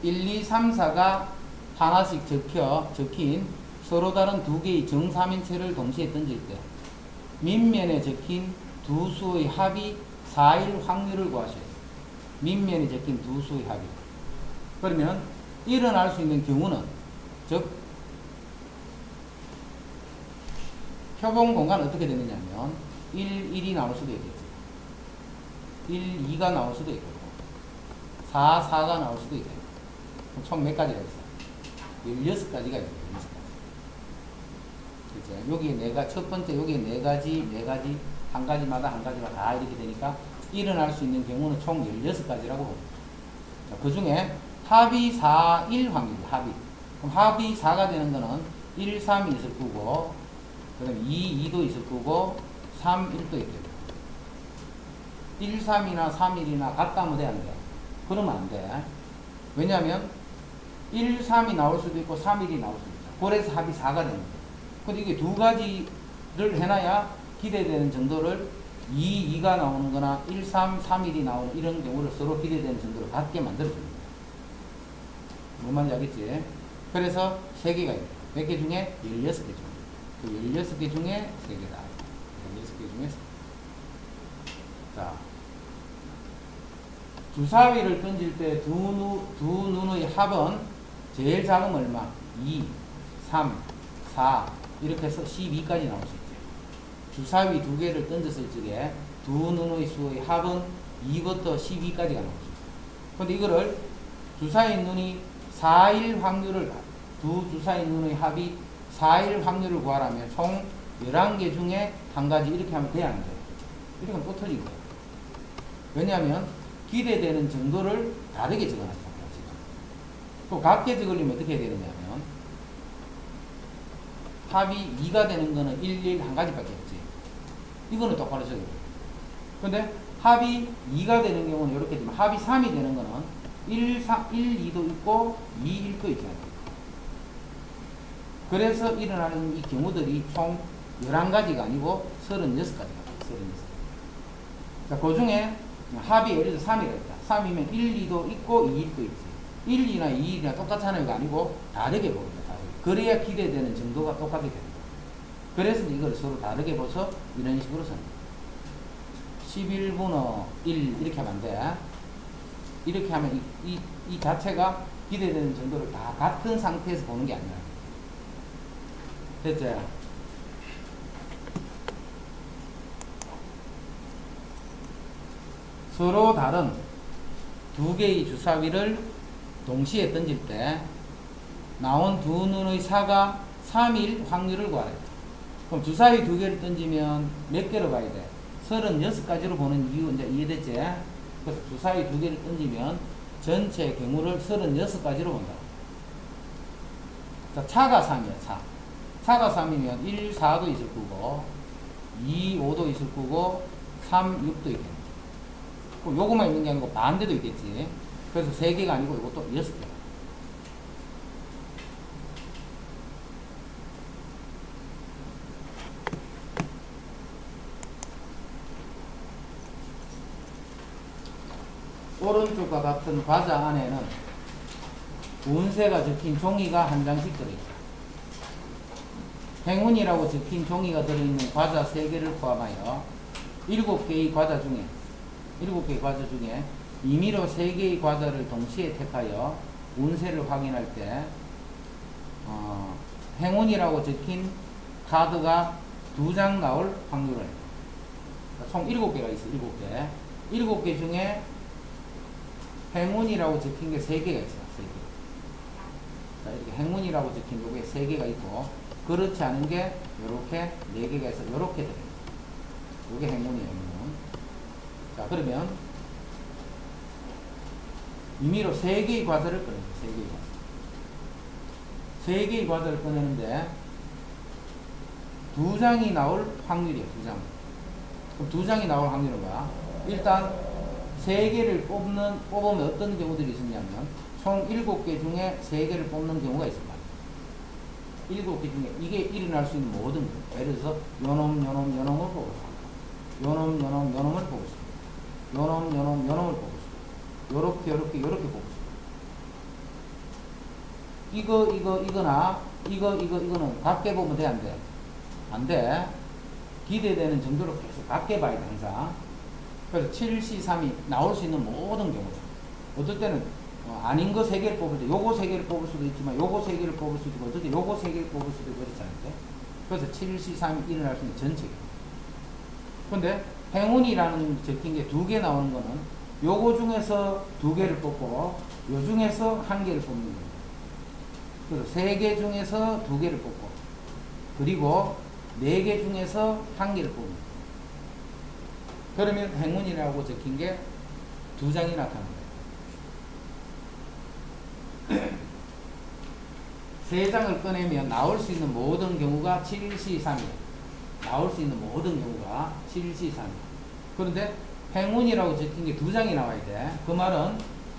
1, 2, 3, 4가 하나씩 적힌 서로 다른 2개의 정사면체를 동시에 던질 때 밑면에 적힌 두 수의 합이 4일 확률을 구하셔야 돼요. 밑면에 적힌 두 수의 합이. 그러면 일어날 수 있는 경우는 즉 표본 공간은 어떻게 되느냐면 1, 1이 나올 수도 있겠죠. 1, 2가 나올 수도 있고 4, 4가 나올 수도 있고 총 몇 가지가 있어요? 16가지가 있어요. 16가지. 그렇죠? 여기에 첫 번째 여기에 네 가지, 한 가지마다 다 이렇게 되니까 일어날 수 있는 경우는 총 16가지라고 봅니다. 자, 그 중에 합이 4, 1 확률, 합이. 그럼 합이 4가 되는 거는 1, 3이 있을 거고, 그 다음에 2, 2도 있을 거고, 3, 1도 있겠죠. 1, 3이나 3, 1이나 같다면 돼, 안 돼? 그러면 안 돼. 왜냐면, 1, 3이 나올 수도 있고, 3, 1이 나올 수도 있죠. 그래서 합이 4가 됩니다. 근데 이게 두 가지를 해놔야 기대되는 정도를 2, 2가 나오는 거나 1, 3, 3, 1이 나오는 이런 경우를 서로 기대되는 정도를 같게 만들어줍니다. 뭔 말인지 알겠지? 그래서 3개가 있다. 몇 개 중에? 16개 중에. 그 16개 중에 3개다. 16개 중에 3개. 자. 주사위를 던질 때 두 눈의 합은 제일 작은 얼마? 2, 3, 4, 이렇게 해서 12까지 나올 수 있죠. 주사위 두 개를 던졌을 적에 두 눈의 수의 합은 2부터 12까지가 나올 수 있어요. 근데 이거를 주사위 눈이 4일 확률을, 두 주사위 눈의 합이 4일 확률을 구하라면 총 11개 중에 한 가지 이렇게 하면 돼야 안 돼요? 이렇게 하면 또 틀린 거예요. 왜냐하면 기대되는 정도를 다르게 적어놨잖아요. 지금. 또 같게 적으려면 어떻게 해야 되느냐면 합이 2가 되는 거는 1, 1 한 가지밖에 없지. 이거는 똑바로 적어요. 근데 합이 2가 되는 경우는 이렇게 되면 합이 3이 되는 거는 1, 2도 있고 2, 1도 있잖아요. 그래서 일어나는 이 경우들이 총 11가지가 아니고 36가지가 나와요. 36. 자, 그 중에 합이 예를 들어 3이라 했다. 3이면 1, 2도 있고 2, 1도 있지. 1, 2나 2, 1이나 똑같잖아요가 아니고 다르게 봅니다. 다르게. 그래야 기대되는 정도가 똑같게 됩니다. 그래서 이걸 서로 다르게 봐서 이런 식으로 씁니다. 11분의 1 이렇게 하면 안 돼. 이렇게 하면 이 자체가 기대되는 정도를 다 같은 상태에서 보는 게 아니라. 됐죠? 서로 다른 두 개의 주사위를 동시에 던질 때 나온 두 눈의 사가 3일 확률을 구하래. 그럼 주사위 두 개를 던지면 몇 개로 봐야 돼? 36가지로 보는 이유 이제 이해됐지? 그래서 주사위 두 개를 던지면 전체 경우를 36가지로 본다. 자, 차가 3이야, 차. 차가 3이면 1, 4도 있을 거고, 2, 5도 있을 거고, 3, 6도 있겠네. 요것만 있는 게 아니고 반대도 있겠지. 그래서 3개가 아니고 이것도 6개. 오른쪽과 같은 과자 안에는 운세가 적힌 종이가 한 장씩 들어있다. 행운이라고 적힌 종이가 들어있는 과자 3개를 포함하여 7개의 과자 중에 임의로 3개의 과자를 동시에 택하여 운세를 확인할 때 행운이라고 적힌 카드가 2장 나올 확률을 총 7개가 있어. 7개. 7개 중에 행운이라고 적힌 게 3개가 있어. 3개. 자, 이렇게 행운이라고 적힌 요게 3개가 있고, 그렇지 않은 게 요렇게 4개가 있어. 요렇게 들어요. 요게 행운이에요, 행운. 자, 그러면 임의로 3개의 과자를 꺼내요. 3개의 과자를 꺼내는데 2장이 나올 확률이에요. 2장. 그럼 2장이 나올 확률은 뭐야? 일단 3개를 뽑으면 어떤 경우들이 있었냐면 총 7개 중에 3개를 뽑는 경우가 있을 거야. 7개 중에 이게 일어날 수 있는 모든 경우. 예를 들어서 요놈을 뽑을 수 있고, 요놈을 뽑을 수 있고, 요놈을 뽑을 수 있고, 요렇게 뽑을 수 있고. 이거는 같게 보면 돼, 안 돼? 안 돼. 기대되는 정도로 계속 같게 봐야 돼, 항상. 그래서 7C, 3이 나올 수 있는 모든 경우죠. 어떨 때는 아닌 거 3개를 뽑을 때 요거 3개를 뽑을 수도 있지만 요거 3개를 뽑을 수도 있고, 어떨 때 요거 3개를 뽑을 수도 있고 그렇지 않을까? 그래서 7C, 3이 일어날 수 있는 전체. 근데 행운이라는 적힌 게 2개 나오는 거는 요거 중에서 2개를 뽑고 요 중에서 1개를 뽑는 거예요. 그래서 3개 중에서 2개를 뽑고 그리고 4개 중에서 1개를 뽑는 거예요. 그러면 행운이라고 적힌 게 2장이 나타납니다. 3장을 꺼내면 나올 수 있는 모든 경우가 7C, 3이에요. 나올 수 있는 모든 경우가 7C, 3이에요. 그런데 행운이라고 적힌 게 2장이 나와야 돼. 그 말은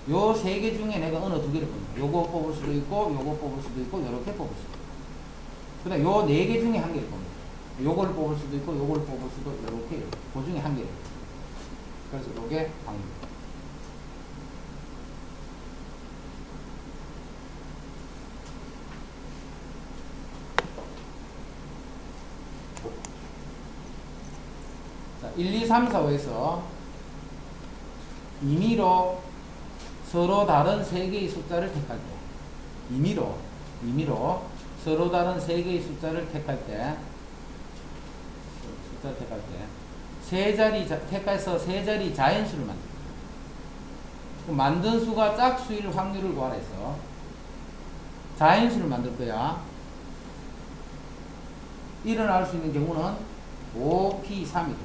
요 3개 중에 내가 어느 2개를 뽑는다. 요거 뽑을 수도 있고, 요거 뽑을 수도 있고, 요렇게 뽑을 수도 있고. 그 다음 요 4개 중에 1개를 뽑는다. 요거를 뽑을 수도 있고, 요거를 뽑을 수도, 요렇게, 그 중에 1개를. 그래서 요게 확률. 자, 1, 2, 3, 4, 5에서 임의로 서로 다른 3개의 숫자를 택할 때 임의로 서로 다른 세 개의 숫자를 택할 때, 세 자리, 택해서 세 자리 자연수를 만듭니다. 만든 수가 짝수일 확률을 구하라 해서 자연수를 만들 거야. 일어날 수 있는 경우는 5p3이 돼.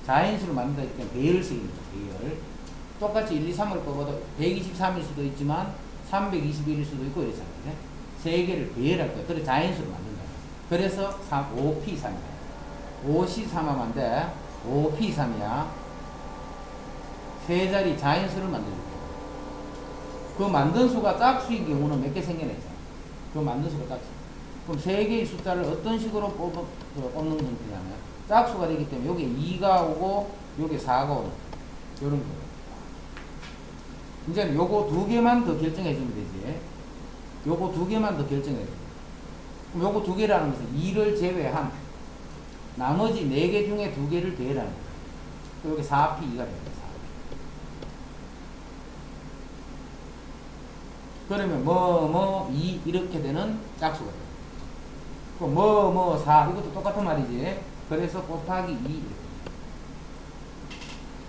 자연수를 만든다 했을 때 배열 쓰입니다. 배열. 똑같이 1, 2, 3을 뽑아도 123일 수도 있지만 321일 수도 있고 이렇잖아요. 세 개를 배열할 거야. 그래서 자연수를 만든다. 그래서 5p3이야. 5c3하면 5p3이야. 세 자리 자연수를 만들어줄게. 그 만든 수가 짝수인 경우는 몇 개 생겨내잖아. 그 만든 수가 짝수. 그럼 세 개의 숫자를 어떤 식으로 뽑는 형태냐면, 짝수가 되기 때문에 여기에 2가 오고, 여기에 4가 오는 요런 거. 이제 요거 두 개만 더 결정해주면 되지. 요거 두 개만 더 결정해줘. 그럼 요거 두 개라는 것은 2를 제외한 나머지 4개 중에 2개를 더해라는 거야. 여기 4p2가 됩니다. 그러면 2 이렇게 되는 짝수가 돼요. 그럼 4 이것도 똑같은 말이지. 그래서 곱하기 2 이렇게.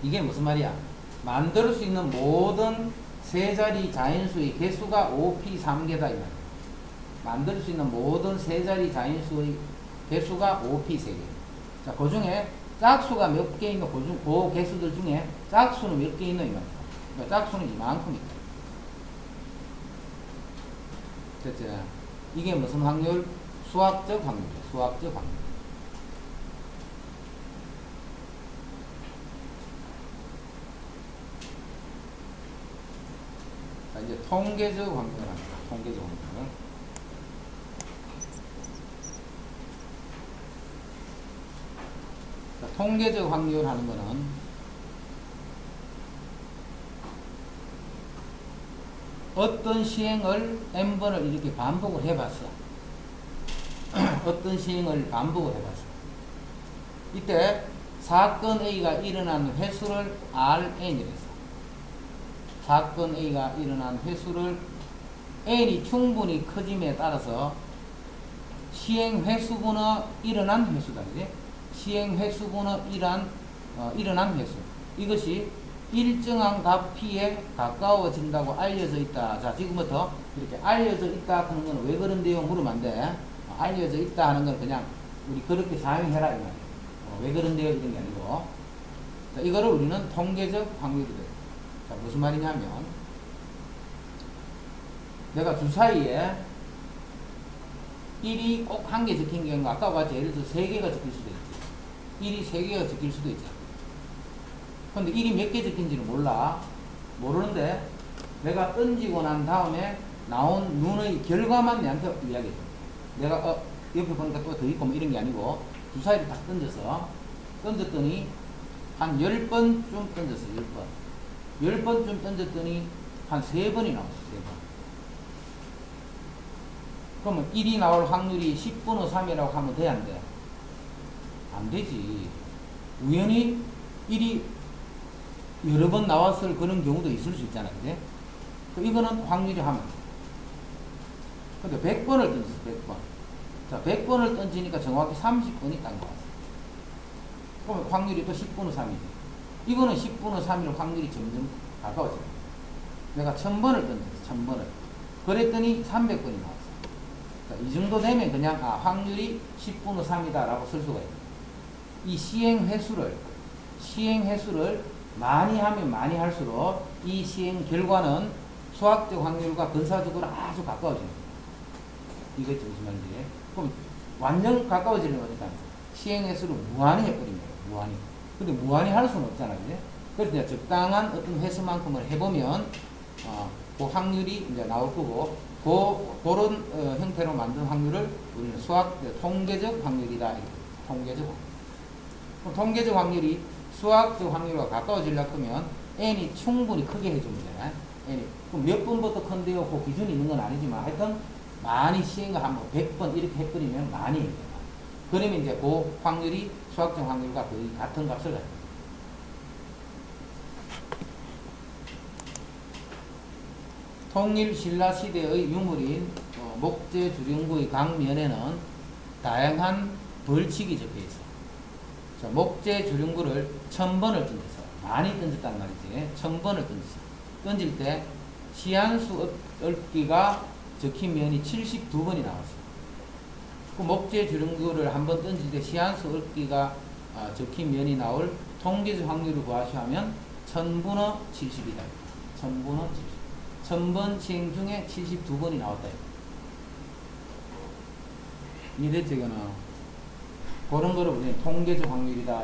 이게 무슨 말이야? 만들 수 있는 모든 세 자리 자연수의 개수가 5p3개다 이 말이야. 만들 수 있는 모든 세 자리 자연수의 개수가 5p3개. 자, 그 중에 짝수가 몇 개 있는 그 개수들 중에 짝수는 몇 개 있는 이 말이야. 그러니까 짝수는 이만큼 있다. 됐죠? 이게 무슨 확률? 수학적 확률이야. 수학적 확률. 자, 이제 통계적 확률을 합니다. 통계적 확률. 자, 통계적 확률 하는 거는 어떤 시행을 n번을 이렇게 반복을 해봤어. 어떤 시행을 반복을 해봤어. 이때 사건 A가 일어난 횟수를 Rn이랬어. 사건 A가 일어난 횟수를 n이 충분히 커짐에 따라서 시행 횟수분의 일어난 횟수다. 그지? 시행 획수분의 일어난 횟수. 이것이 일정한 값 P에 가까워진다고 알려져 있다. 자, 지금부터 이렇게 알려져 있다 하는 건 왜 그런데요? 물으면 안 돼. 알려져 있다 하는 건 그냥 우리 그렇게 사용해라 이 말이에요. 왜 그런데요? 이런 게 아니고. 자, 이거를 우리는 통계적 확률이 돼요. 자, 무슨 말이냐면 내가 주사위에 1이 꼭 한 개 적힌 경우 아까 같이 예를 들어서 3개가 적힐 수도 있지. 1이 3개가 적힐 수도 있잖아. 근데 1이 몇 개 적힌지는 몰라. 모르는데 내가 던지고 난 다음에 나온 눈의 결과만 내한테 이야기해 줘. 내가 옆에 보니까 또 더 있고 뭐 이런 게 아니고 주사위를 딱 던졌더니 한 10번쯤 던졌어. 10번. 10번쯤 던졌더니 한 3번이 나왔어. 3번. 그러면 1이 나올 확률이 10분의 3이라고 하면 돼, 안 돼? 안 되지. 우연히 1이 여러 번 나왔을 그런 경우도 있을 수 있잖아, 그지? 이거는 확률이 하면 돼. 근데 100번을 던졌어, 100번. 자, 100번을 던지니까 정확히 30번이 딱 나왔어. 그러면 확률이 또 10분의 3이지. 이거는 10분의 3일 확률이 점점 가까워져. 내가 1000번을 던졌어, 1000번을. 그랬더니 300번이 나왔어. 자, 이 정도 되면 그냥 확률이 10분의 3이다 라고 쓸 수가 있다. 이 시행 횟수를 많이 하면 많이 할수록 이 시행 결과는 수학적 확률과 근사적으로 아주 가까워집니다. 이거지 무슨 말인지. 그럼 완전 가까워지는 거니까 시행 횟수를 무한히 해버린 거예요. 무한히. 근데 무한히 할 수는 없잖아요. 그지? 그래서 이제 적당한 어떤 횟수만큼을 해보면 그 확률이 이제 나올 거고 그런 형태로 만든 확률을 우리는 통계적 확률이다. 통계적 확률. 그럼 통계적 확률이 수학적 확률과 가까워지려고 하면 n이 충분히 크게 해주면 돼. n이. 그럼 몇 번부터 큰데요? 그 기준이 있는 건 아니지만 하여튼 많이 시행을 한번 100번 이렇게 해버리면 많이 해요. 그러면 이제 그 확률이 수학적 확률과 거의 같은 값을 가져요. 통일 신라 시대의 유물인 목재 주륜구의 각 면에는 다양한 벌칙이 적혀 있어. 자, 목재 주륜구를 1000번을 던져서 많이 던졌단 말이지. 1000번을 던졌어. 던질 때 시한수 얽기가 적힌 면이 72번이 나왔어. 그 목재 주륜구를 한번 던질 때 시한수 얽기가 적힌 면이 나올 통계적 확률을 구하시오 하면 1000분의 70이다. 1000분의 70. 1000번 시행 중에 72번이 나왔다. 이해됐지, 이거는? 그런 거를 우리는 통계적 확률이다.